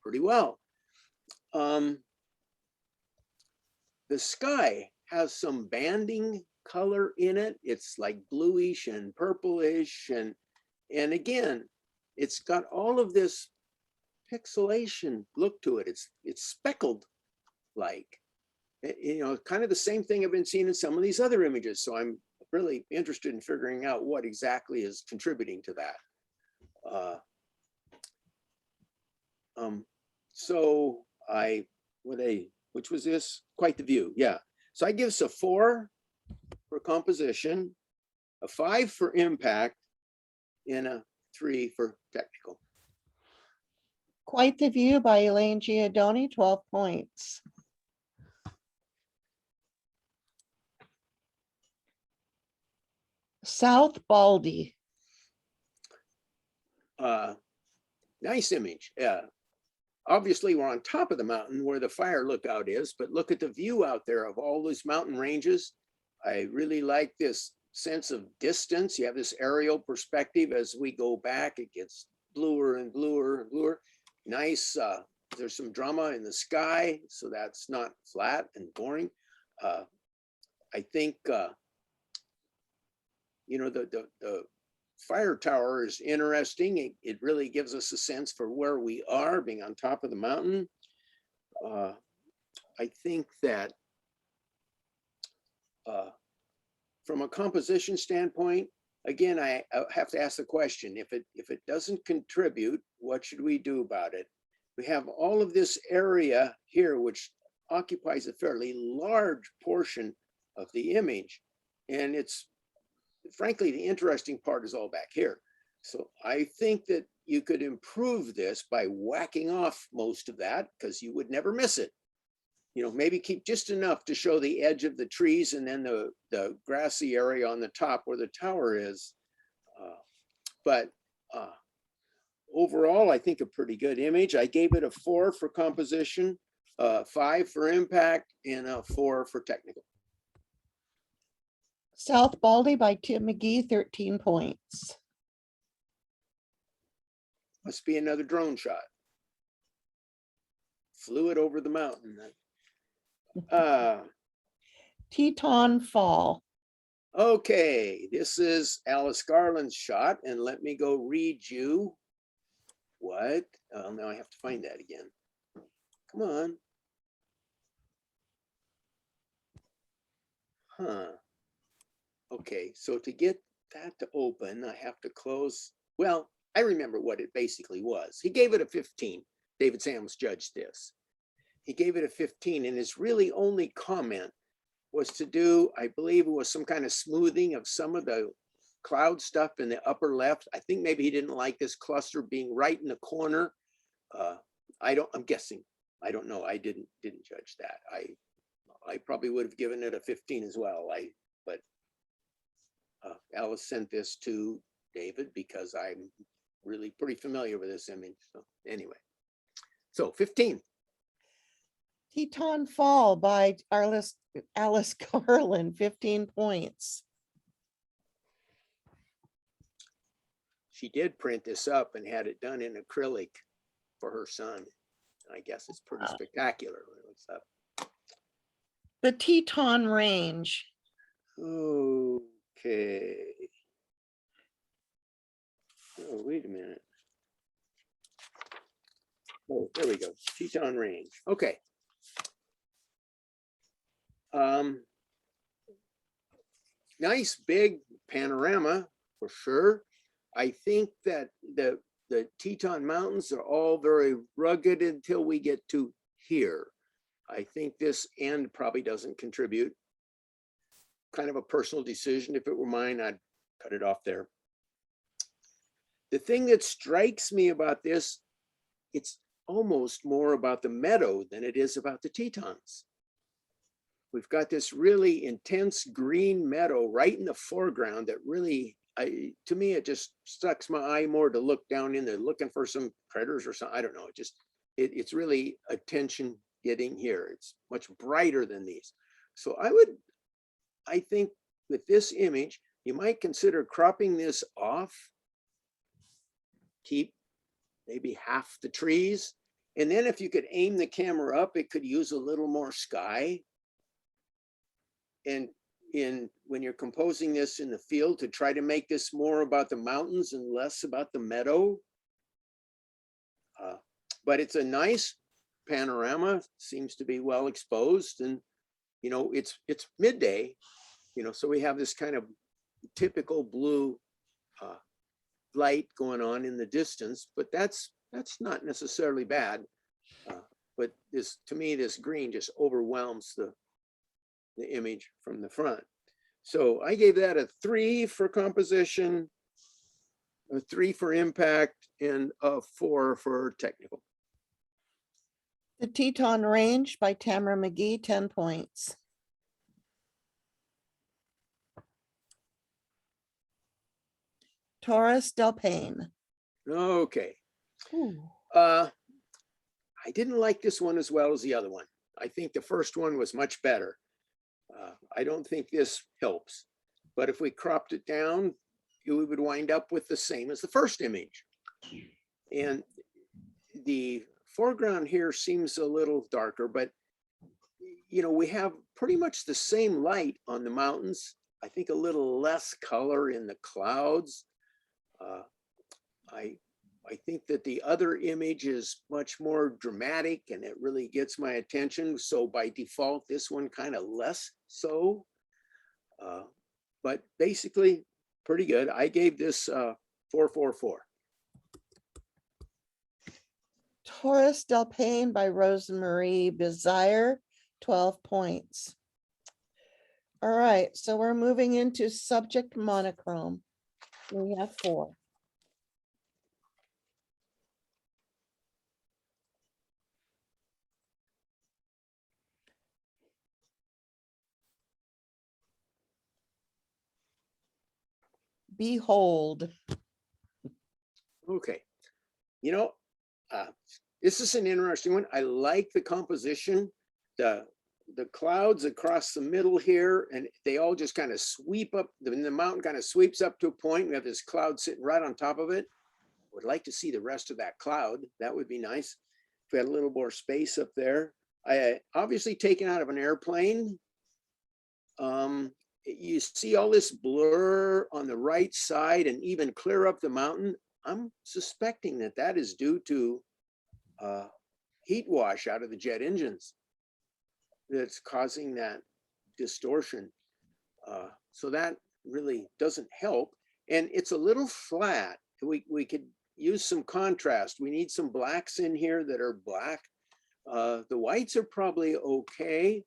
pretty well. The sky has some banding color in it. It's like bluish and purplish, and again, it's got all of this pixelation look to it. It's speckled like, you know, kind of the same thing I've been seeing in some of these other images. So I'm really interested in figuring out what exactly is contributing to that. So which was this? Quite the view, yeah. So I give us a 4 for composition, a 5 for impact, and a 3 for technical. Quite the view by Elaine Giordoni, 12 points. South Baldy. Nice image. Yeah. Obviously, we're on top of the mountain where the fire lookout is, but look at the view out there of all those mountain ranges. I really like this sense of distance. You have this aerial perspective. As we go back, it gets bluer and bluer and bluer. Nice. There's some drama in the sky, so that's not flat and boring. I think, you know, the fire tower is interesting. It really gives us a sense for where we are, being on top of the mountain. I think that from a composition standpoint, again, I have to ask the question, if it doesn't contribute, what should we do about it? We have all of this area here, which occupies a fairly large portion of the image. And it's, frankly, the interesting part is all back here. So I think that you could improve this by whacking off most of that because you would never miss it. Maybe keep just enough to show the edge of the trees and then the grassy area on the top where the tower is. But overall, I think a pretty good image. I gave it a 4 for composition, 5 for impact, and a 4 for technical. South Baldy by Tim McGee, 13 points. Must be another drone shot. Flew it over the mountain. Teton Fall. Okay, this is Alice Garland's shot, and let me go read you what. Oh, now I have to find that again. Come on. Huh. Okay, so to get that to open, I have to close. Well, I remember what it basically was. He gave it a 15. David Sams judged this. He gave it a 15, and his really only comment was to do, I believe it was some kind of smoothing of some of the cloud stuff in the upper left. I think maybe he didn't like this cluster being right in the corner. I'm guessing. I don't know. I didn't judge that. I probably would have given it a 15 as well. But Alice sent this to David because I'm really pretty familiar with this image. So anyway, so 15. Teton Fall by Alice Garland, 15 points. She did print this up and had it done in acrylic for her son. I guess it's pretty spectacular when it looks up. The Teton Range. Okay. Oh, wait a minute. Oh, there we go. Teton Range. Okay. Nice big panorama for sure. I think that the Teton Mountains are all very rugged until we get to here. I think this end probably doesn't contribute. Kind of a personal decision. If it were mine, I'd cut it off there. The thing that strikes me about this, it's almost more about the meadow than it is about the Tetons. We've got this really intense green meadow right in the foreground that really, to me, it just sucks my eye more to look down in there looking for some predators or something. I don't know. It's really attention getting here. It's much brighter than these. So I think with this image, you might consider cropping this off, keep maybe half the trees. And then if you could aim the camera up, it could use a little more sky. And when you're composing this in the field, to try to make this more about the mountains and less about the meadow. But it's a nice panorama, seems to be well exposed, and it's midday, so we have this kind of typical blue light going on in the distance, but that's not necessarily bad. But to me, this green just overwhelms the image from the front. So I gave that a 3 for composition, a 3 for impact, and a 4 for technical. The Teton Range by Tamara McGee, 10 points. Taurus Del Paine. Okay. Ooh. I didn't like this one as well as the other one. I think the first one was much better. I don't think this helps, but if we cropped it down, we would wind up with the same as the first image. And the foreground here seems a little darker, but we have pretty much the same light on the mountains. I think a little less color in the clouds. I think that the other image is much more dramatic and it really gets my attention. So by default, this one kind of less so. But basically pretty good. I gave this 444. Taurus Del Paine by Rosemarie Bizire, 12 points. All right, so we're moving into subject monochrome. We have 4. Behold. Okay. You know, this is an interesting one. I like the composition, the clouds across the middle here, and they all just kind of sweep up. The mountain kind of sweeps up to a point. We have this cloud sitting right on top of it. Would like to see the rest of that cloud. That would be nice. If we had a little more space up there. I obviously taken out of an airplane. You see all this blur on the right side and even clear up the mountain. I'm suspecting that that is due to heat wash out of the jet engines that's causing that distortion. So that really doesn't help. And it's a little flat. We could use some contrast. We need some blacks in here that are black. The whites are probably okay.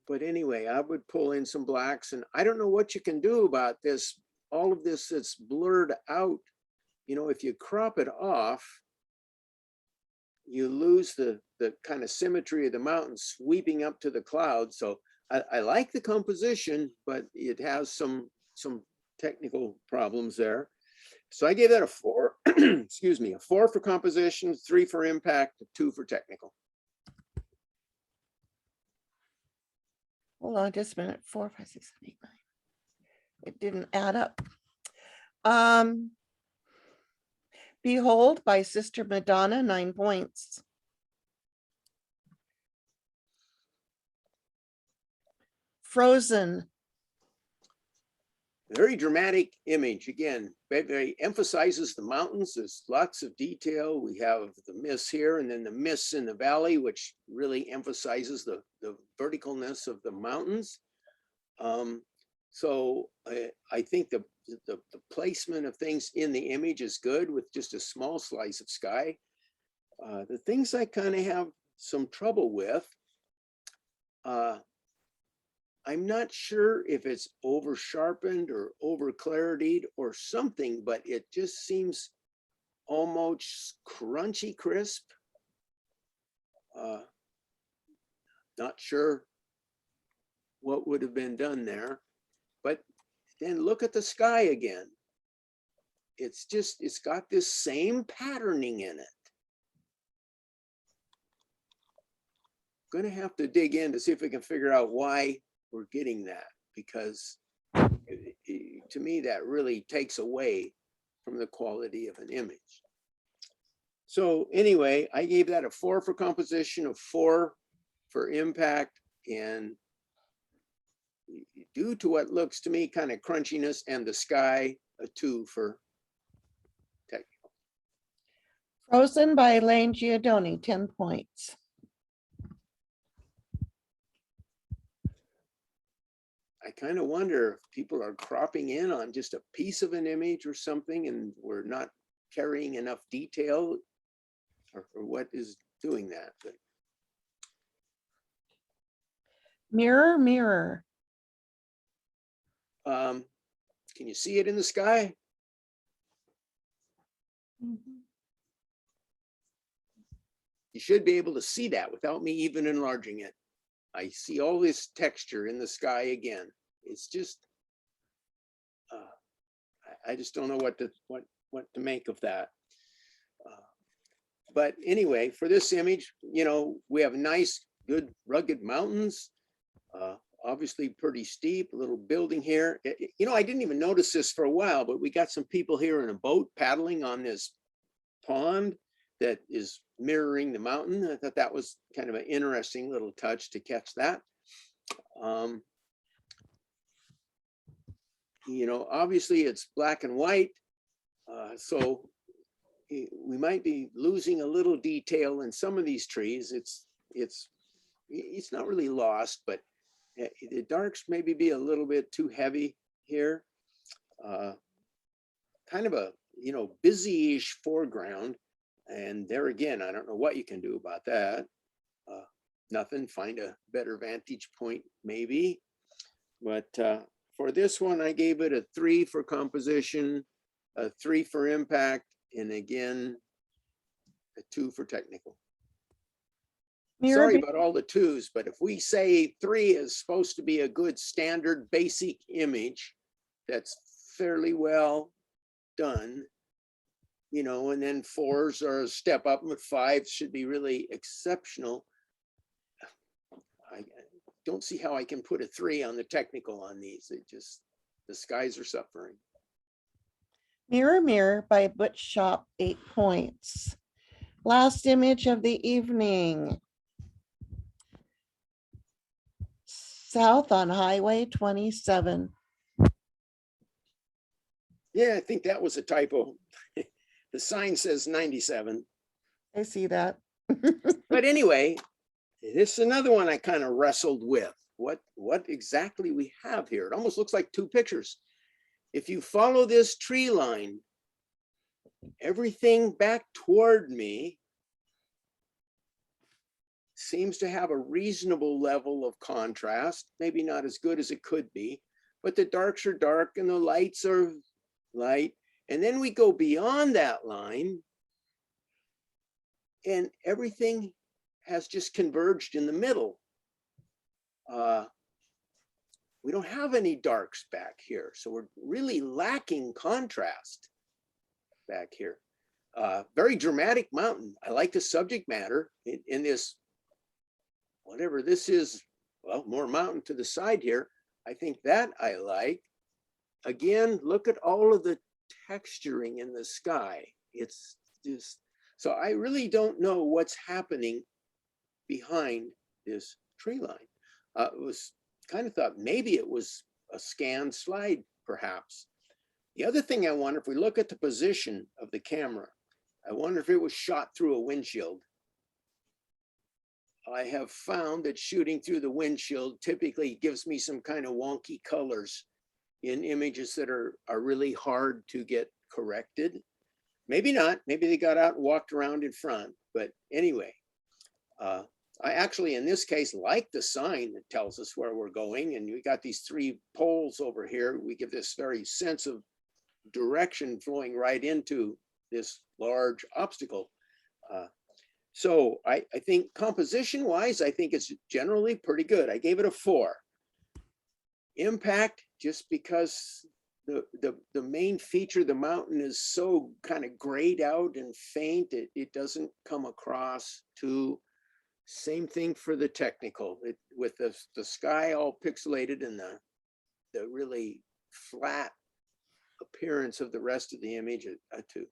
But anyway, I would pull in some blacks, and I don't know what you can do about this. All of this that's blurred out, you know, if you crop it off, you lose the kind of symmetry of the mountain sweeping up to the clouds. So I like the composition, but it has some technical problems there. So I gave that a 4, excuse me, a 4 for composition, 3 for impact, 2 for technical. Hold on just a minute. 4, 5, 6, 7, 8, 9. It didn't add up. Behold by Sister Madonna, 9 points. Frozen. Very dramatic image. Again, very emphasizes the mountains. There's lots of detail. We have the mists here and then the mists in the valley, which really emphasizes the verticalness of the mountains. So I think the placement of things in the image is good with just a small slice of sky. The things I kind of have some trouble with, I'm not sure if it's over sharpened or over clarityed or something, but it just seems almost crunchy crisp. Not sure what would have been done there, but then look at the sky again. It's got this same patterning in it. Going to have to dig in to see if we can figure out why we're getting that, because to me that really takes away from the quality of an image. So anyway, I gave that a 4 for composition, a 4 for impact, and due to what looks to me kind of crunchiness and the sky, a 2 for technical. Frozen by Elaine Giordoni, 10 points. I kind of wonder if people are cropping in on just a piece of an image or something, and we're not carrying enough detail, or what is doing that. But Mirror, mirror. can you see it in the sky? You should be able to see that without me even enlarging it. I see all this texture in the sky again. It's just, I just don't know what to make of that. But anyway, for this image, you know, we have nice, good, rugged mountains. Obviously pretty steep, a little building here. You know, I didn't even notice this for a while, but we got some people here in a boat paddling on this pond that is mirroring the mountain. I thought that was kind of an interesting little touch to catch that. You know, obviously it's black and white, so we might be losing a little detail in some of these trees. It's not really lost, but the darks maybe be a little bit too heavy here. Kind of a, you know, busy-ish foreground. And there again, I don't know what you can do about that. Nothing, find a better vantage point maybe. But for this one, I gave it a 3 for composition, a 3 for impact, and again, a 2 for technical. Mirror, Sorry about all the 2s, but if we say 3 is supposed to be a good standard basic image that's fairly well done, you know, and then 4s are a step up, but 5s should be really exceptional. I don't see how I can put a 3 on the technical on these. It just, the skies are suffering. Mirror Mirror by Butch Shop, 8 points. Last image of the evening. South on Highway 27. Yeah, I think that was a typo. The sign says 97. I see that. But anyway, this is another one I kind of wrestled with. What exactly we have here? It almost looks like 2 pictures. If you follow this tree line, everything back toward me seems to have a reasonable level of contrast, maybe not as good as it could be, but the darks are dark and the lights are light. And then we go beyond that line and everything has just converged in the middle. We don't have any darks back here. So we're really lacking contrast back here. Very dramatic mountain. I like the subject matter in this, whatever this is, well, more mountain to the side here. I think that I like. Again, look at all of the texturing in the sky. It's just, so I really don't know what's happening behind this tree line. It was kind of thought maybe it was a scanned slide, perhaps. The other thing I wonder, if we look at the position of the camera, I wonder if it was shot through a windshield. I have found that shooting through the windshield typically gives me some kind of wonky colors in images that are really hard to get corrected. Maybe not, maybe they got out and walked around in front, but anyway, I actually, in this case, like the sign that tells us where we're going. And we got these 3 poles over here. We give this very sense of direction flowing right into this large obstacle. So I think composition wise, I think it's generally pretty good. I gave it a 4. Impact, just because the main feature, the mountain is so kind of grayed out and faint, it doesn't come across too. Same thing for the technical, with the sky all pixelated and the really flat appearance of the rest of the image, a 2.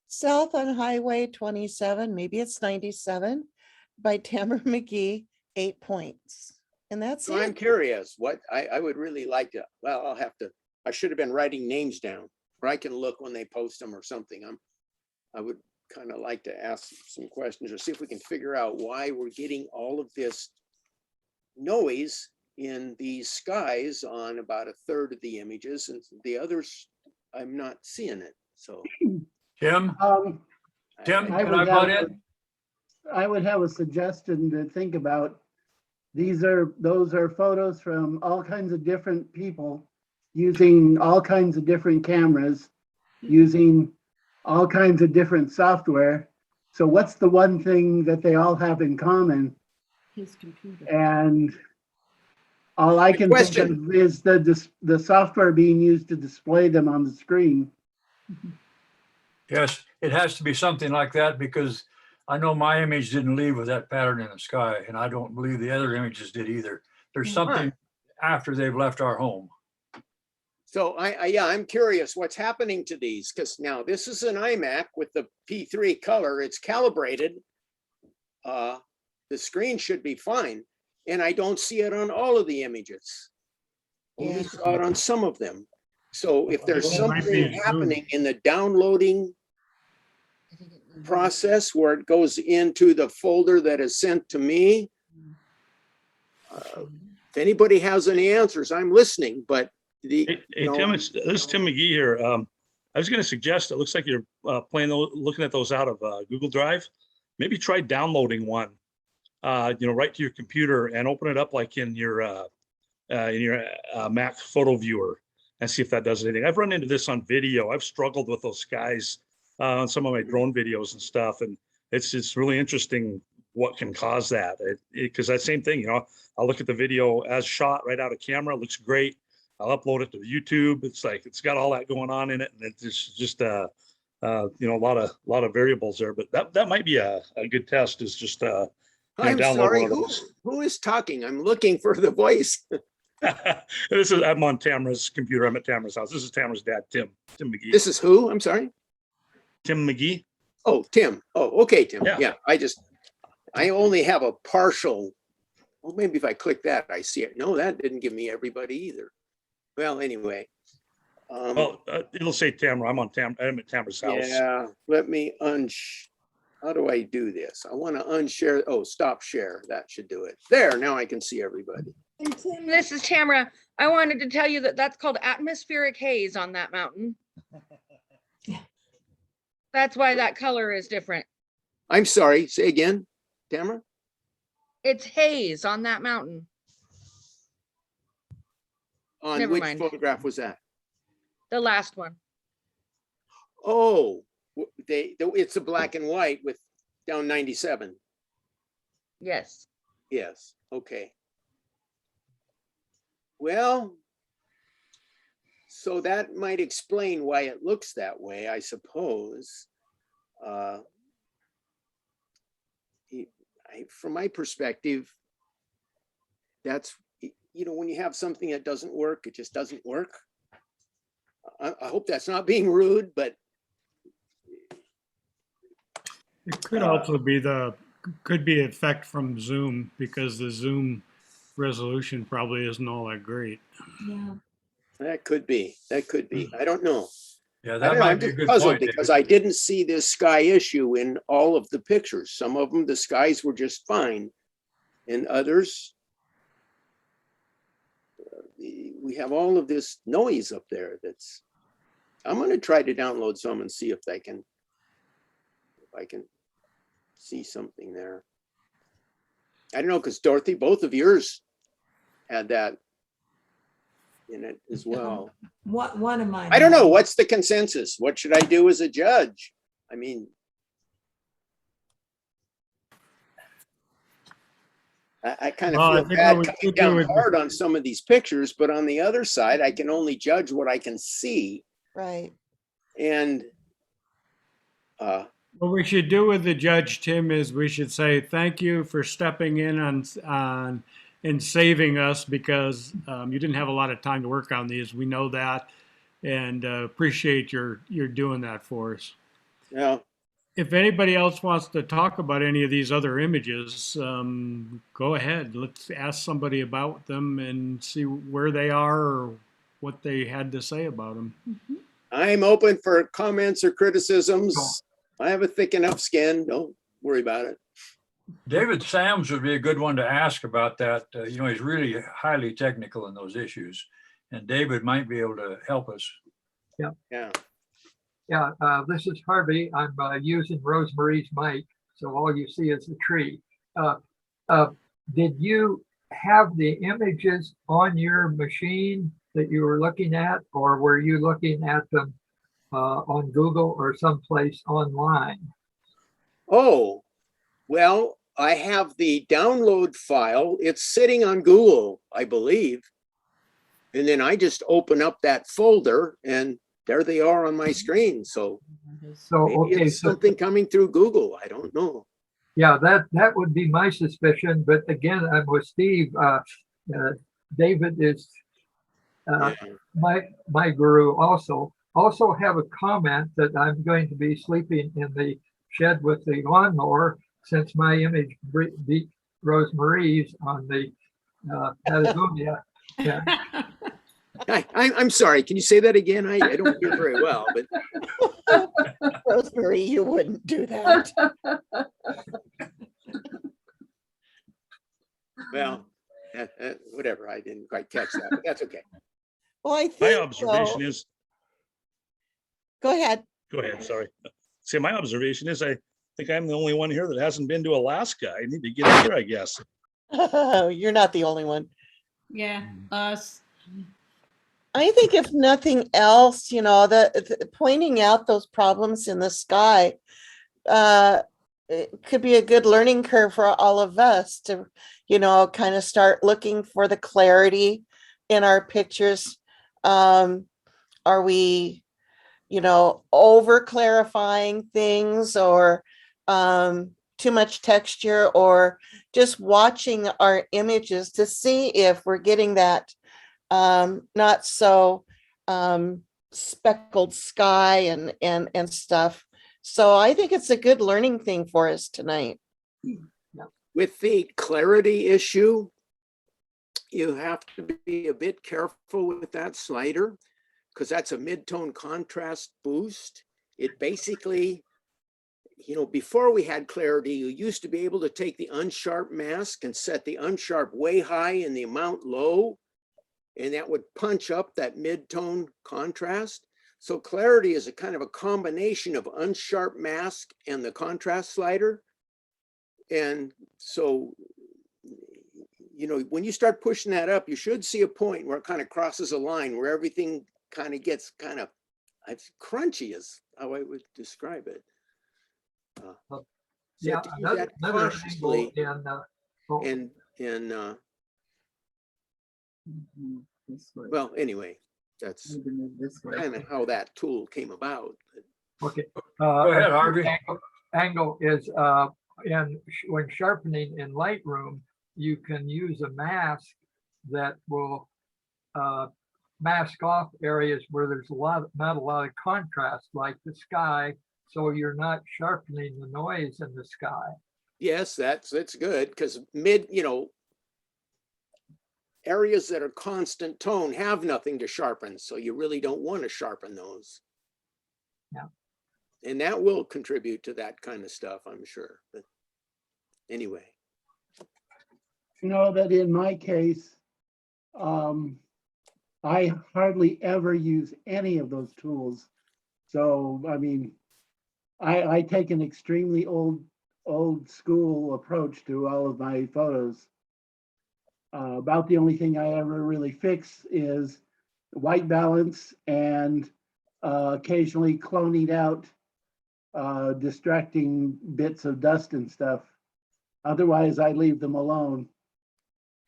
South on Highway 27, maybe it's 97, by Tamara McGee, 8 points. And that's So I'm it. curious, what I would really like to, well, I should have been writing names down, or I can look when they post them or something. I would kind of like to ask some questions or see if we can figure out why we're getting all of this noise in these skies on about 1/3 of the images, and the others, I'm not seeing it. So Tim, Tim, I can would I butt have, in? I would have a suggestion to think about. Those are photos from all kinds of different people using all kinds of different cameras, using all kinds of different software. So what's the one thing that they all have in common? His computer. And all I can think of is the software being used to display them on the screen. Yes, it has to be something like that, because I know my image didn't leave with that pattern in the sky, and I don't believe the other images did either. There's something after they've left our home. So yeah, I'm curious what's happening to these, because now this is an iMac with the P3 color. It's calibrated. The screen should be fine, and I don't see it on all of the images. Only saw it on some of them. So if there's It might be something happening in the downloading process where it goes into the folder that is sent to me, if anybody has any answers, I'm listening, but Hey, Tim, this is Tim McGee here. I was going to suggest, it looks like you're looking at those out of Google Drive. Maybe try downloading one, right to your computer and open it up like in your Mac photo viewer and see if that does anything. I've run into this on video. I've struggled with those skies on some of my drone videos and stuff, and it's really interesting what can cause that. Because that same thing, I'll look at the video as shot right out of camera, it looks great. I'll upload it to YouTube. It's like, it's got all that going on in it, and it's just you know, a lot of variables there, but that might be a good test, is just I'm download sorry, one of those. who is talking? I'm looking for the voice. I'm on Tamara's computer. I'm at Tamara's house. This is Tamara's dad, Tim McGee. This is who? I'm sorry. Tim McGee. Oh, Tim. Oh, okay, Tim. Yeah. Yeah, I only have a partial. Well, maybe if I click that, I see it. No, that didn't give me everybody either. Well, anyway. Well, it'll say Tamara. I'm at Tamara's house. Yeah, let me how do I do this? I want to unshare. Oh, stop share. That should do it. There, now I can see everybody. And Tim, this is Tamara. I wanted to tell you that that's called atmospheric haze on that mountain. That's why that color is different. I'm sorry, say again, Tamara? It's haze on that mountain. On Never which mind. photograph was that? The last one. Oh, it's a black and white with down 97. Yes. Yes, okay. Well, so that might explain why it looks that way, I suppose. From my perspective, that's, you know, when you have something that doesn't work, it just doesn't work. I hope that's not being rude, but It could also be could be effect from Zoom, because the Zoom resolution probably isn't all that great. Yeah. that could be. I don't know. Yeah, I that don't know, might I'm be a just good puzzled point. because David. I didn't see this sky issue in all of the pictures. Some of them, the skies were just fine. And others, we have all of this noise up there that's, I'm gonna try to download some and see if I can see something there. I don't know, because Dorothy, both of yours had that in it as well. One of mine. I don't know, what's the consensus? What should I do as a judge? I mean, I kind of Well, I feel think bad what we coming should do down is- hard on some of these pictures, but on the other side, I can only judge what I can see. Right. And What we should do with the judge, Tim, is we should say thank you for stepping in on and saving us, because you didn't have a lot of time to work on these. We know that, and appreciate your doing that for us. you know, If anybody else wants to talk about any of these other images, go ahead. Let's ask somebody about them and see where they are or what they had to say about them. I'm open for comments or criticisms. I have a thick enough skin. Don't worry about it. David Sams would be a good one to ask about that. You know, he's really highly technical in those issues, and David might be able to help us. Yeah. Yeah, this is Harvey. I'm using Rosemary's mic, so all you see is the tree. Did you have the images on your machine that you were looking at, or were you looking at them on Google or someplace online? Oh, well, I have the download file. It's sitting on Google, I believe. And then I just open up that folder and there they are on my screen. So So, maybe okay, it's so something coming through Google. I don't know. yeah, that would be my suspicion. But again, I'm with Steve. David is Yeah. my guru also. Also have a comment that I'm going to be sleeping in the shed with the lawnmower since my image beat Rosemary's on the Patagonia. Yeah. I'm sorry. Can you say that again? I don't hear very well, but Rosemary, you wouldn't do that. well, whatever. I didn't quite catch that, but that's okay. Well, I My think, observation is, go ahead. go ahead, sorry. See, my observation is I think I'm the only one here that hasn't been to Alaska. I need to get up here, I guess. You're not the only one. Yeah, us. I think if nothing else, you know, the pointing out those problems in the sky, it could be a good learning curve for all of us to, you know, kind of start looking for the clarity in our pictures. Are we, over clarifying things, or too much texture, or just watching our images to see if we're getting that not so speckled sky and stuff. So I think it's a good learning thing for us tonight. With the clarity issue, you have to be a bit careful with that slider because that's a mid-tone contrast boost. It basically, before we had clarity, you used to be able to take the unsharp mask and set the unsharp way high and the amount low, and that would punch up that mid-tone contrast. So clarity is a kind of a combination of unsharp mask and the contrast slider. And so, when you start pushing that up, you should see a point where it kind of crosses a line where everything kind of gets it's crunchy is how I would describe it. So you Yeah, have to use that another cautiously angle in, well, anyway, that's kind of how that tool came about. okay. Go ahead, Harvey. Angle is when sharpening in Lightroom, you can use a mask that will mask off areas where there's not a lot of contrast, like the sky, so you're not sharpening the noise in the sky. Yes, that's good because areas that are constant tone have nothing to sharpen, so you really don't want to sharpen those. Yeah. And that will contribute to that kind of stuff, I'm sure. But anyway. That in my case, I hardly ever use any of those tools. So, I mean, I take an extremely old school approach to all of my photos. About the only thing I ever really fix is white balance and occasionally cloning out distracting bits of dust and stuff. Otherwise, I leave them alone.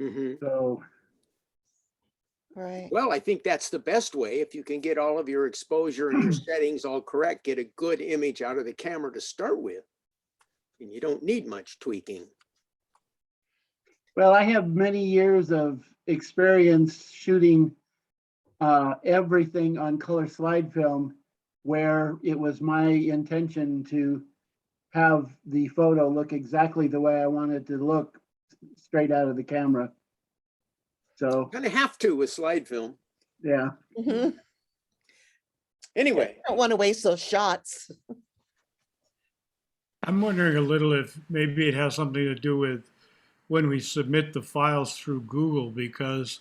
Mm-hmm. So, Right. Well, I think that's the best way. If you can get all of your exposure and your settings all correct, get a good image out of the camera to start with. And you don't need much tweaking. well, I have many years of experience shooting everything on color slide film, where it was my intention to have the photo look exactly the way I wanted to look straight out of the camera. So, Kind of have to with slide film. yeah. Mhm. Anyway, I don't want to waste those shots. I'm wondering a little if maybe it has something to do with when we submit the files through Google, because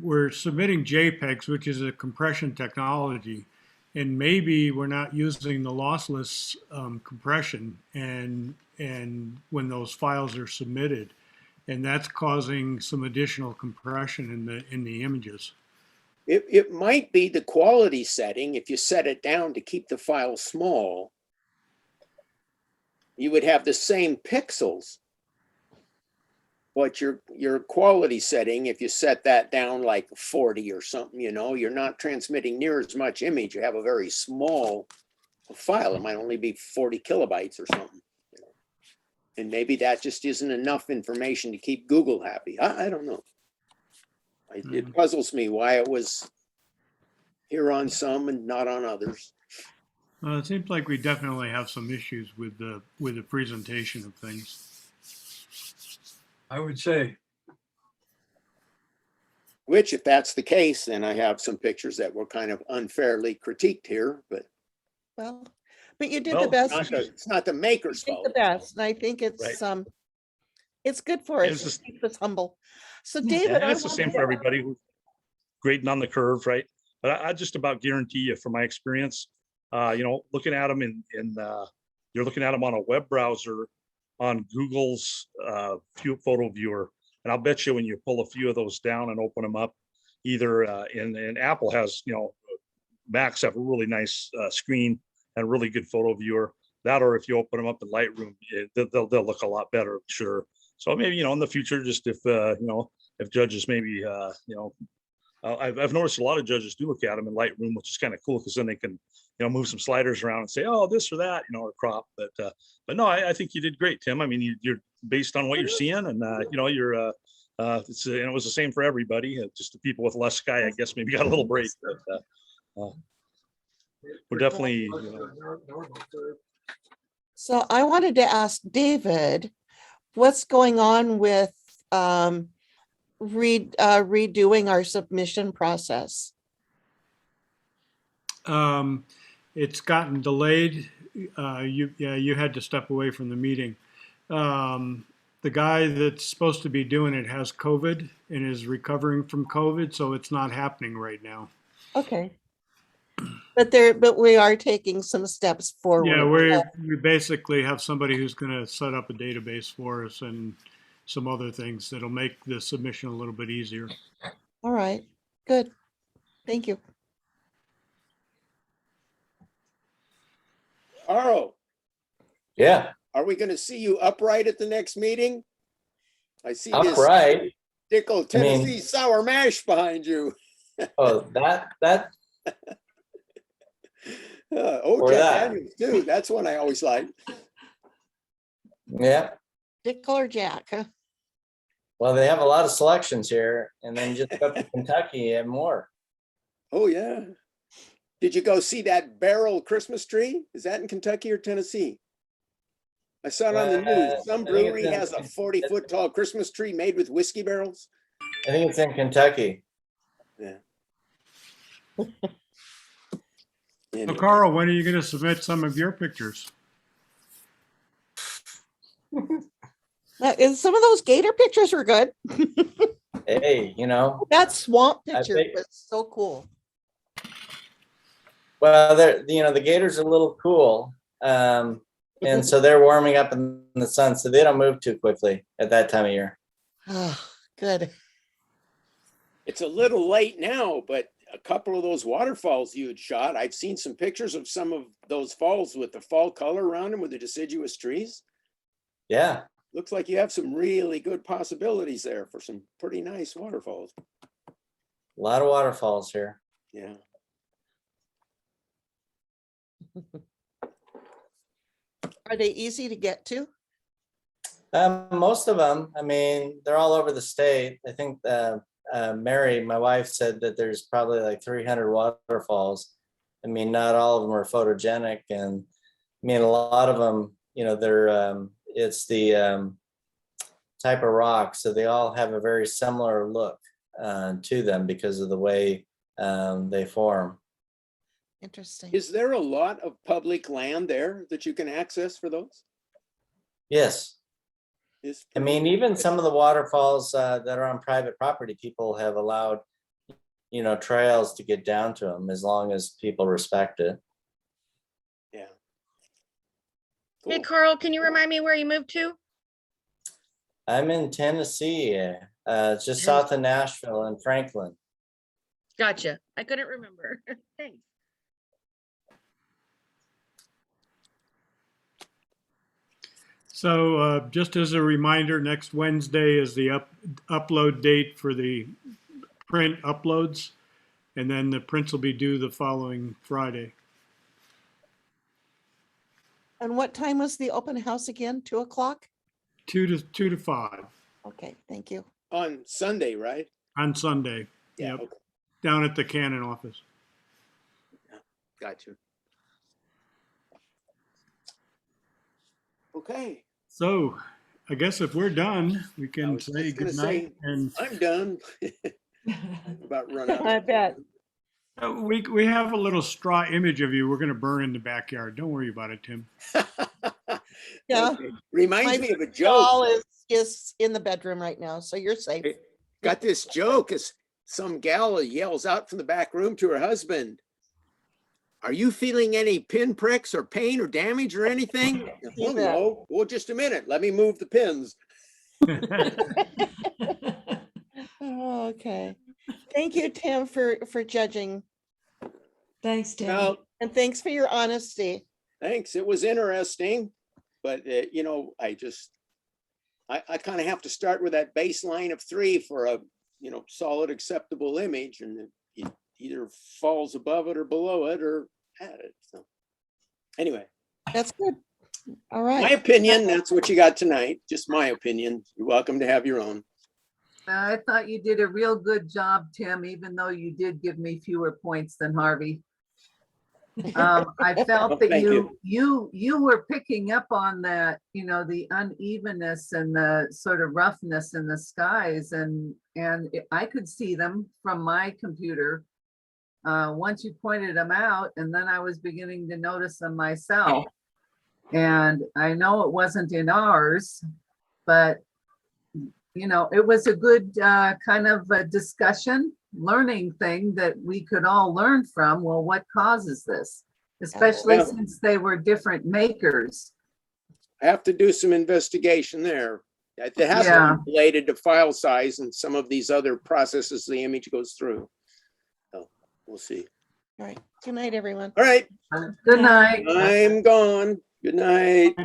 we're submitting JPEGs, which is a compression technology, and maybe we're not using the lossless compression and when those files are submitted, and that's causing some additional compression in the images. it might be the quality setting. If you set it down to keep the file small, you would have the same pixels. But your quality setting, if you set that down like 40 or something, you're not transmitting near as much image. You have a very small file. It might only be 40 kilobytes or something. And maybe that just isn't enough information to keep Google happy. I don't know. It puzzles me why it was here on some and not on others. It seems like we definitely have some issues with the presentation of things. I would say, Which, if that's the case, then I have some pictures that were kind of unfairly critiqued here, but Well, but you did Well, the best. it's not the maker's You did the fault. best, and I think it's Right. it's good for And us. it's It keeps us humble. So Yeah, David, and it's the same for everybody who's grading on the curve, right? But I just about guarantee you, from my experience, looking at them you're looking at them on a web browser on Google's photo viewer, and I'll bet you when you pull a few of those down and open them up, either and Apple has, Macs have a really nice screen and really good photo viewer. That, or if you open them up in Lightroom, they'll look a lot better, sure. So maybe in the future, just if if judges maybe I've noticed a lot of judges do look at them in Lightroom, which is kind of cool because then they can, move some sliders around and say, oh, this or that, or crop. But no, I think you did great, Tim. I mean, you're based on what you're seeing, and you're it was the same for everybody. Just the people with less sky, I guess, maybe got a little break. But we're definitely. So I wanted to ask David, what's going on with redoing our submission process? It's gotten delayed. You had to step away from the meeting. The guy that's supposed to be doing it has COVID and is recovering from COVID, so it's not happening right now. Okay. But we are taking some steps forward. Yeah, we basically have somebody who's going to set up a database for us and some other things that'll make the submission a little bit easier. All right, good. Thank you. Carl, Yeah, are we going to see you upright at the next meeting? I see this upright. Dickel Tennessee sour mash behind you. Oh, that or Jack that. Daniels too. That's one I always like. Yeah. Dick or Jack, huh? Well, they have a lot of selections here, and then just up to Kentucky and more. Oh yeah. Did you go see that barrel Christmas tree? Is that in Kentucky or Tennessee? I saw it on the news. Some brewery has a 40-foot tall Christmas tree made with whiskey barrels. I think it's in Kentucky. Yeah. So Carl, when are you going to submit some of your pictures? Some of those gator pictures were good. Hey, That swamp I picture think- was so cool. well, the gators are a little cool. And so they're warming up in the sun, so they don't move too quickly at that time of year. Oh, good. It's a little late now, but a couple of those waterfalls you had shot, I've seen some pictures of some of those falls with the fall color around them with the deciduous trees. Yeah. Looks like you have some really good possibilities there for some pretty nice waterfalls. A lot of waterfalls here. Yeah. Are they easy to get to? Most of them, I mean, they're all over the state. I think Mary, my wife, said that there's probably like 300 waterfalls. I mean, not all of them are photogenic, and I mean, a lot of them, they're it's the type of rock, so they all have a very similar look to them because of the way they form. Interesting. Is there a lot of public land there that you can access for those? Yes. I mean, even some of the waterfalls that are on private property, people have allowed, trails to get down to them as long as people respect it. Yeah. Hey, Cool. Carl, can you remind me where you moved to? I'm in Tennessee, just south of Nashville in Franklin. Gotcha. I couldn't remember. Thanks. So just as a reminder, next Wednesday is the upload date for the print uploads, and then the prints will be due the following Friday. And what time was the open house again? 2 o'clock? 2 to 5 Okay, thank you. On Sunday, right? on Sunday. Yeah. Yep. Okay. Down at the Canon office. Got you. Okay. So I guess if we're done, we I can was say just gonna good night. say, And I'm done. About run out. I bet. we have a little straw image of you we're going to burn in the backyard. Don't worry about it, Tim. Yeah. Okay. Reminds My me of a Doll joke. is in the bedroom right now, so you're safe. Got this joke as some gal yells out from the back room to her husband, "Are you feeling any pinpricks or pain or damage or anything?" "Oh, no." "Well, just a minute. Let me move the pins." Oh, okay. Thank you, Tim, for judging, Thanks, Tim. Well, and thanks for your honesty. thanks. It was interesting, but I kind of have to start with that baseline of 3 for a solid acceptable image, and it either falls above it or below it or at it. So anyway, That's good. All my right. opinion, that's what you got tonight. Just my opinion. You're welcome to have your own. I thought you did a real good job, Tim, even though you did give me fewer points than Harvey. I felt Well, that thank you were picking up on that, the unevenness and the sort of roughness in the skies, and I could see them from my computer once you pointed them out, and then I was beginning to notice them myself. And I know it wasn't in ours, but it was a good kind of a discussion, learning thing that we could all learn from. Well, what causes this? Especially Well, since they were different makers. I have to do some investigation there. It has to Yeah. be related to file size and some of these other processes the image goes through. So we'll see. All right. Good night, everyone. All right, Good night. I'm gone. Good night.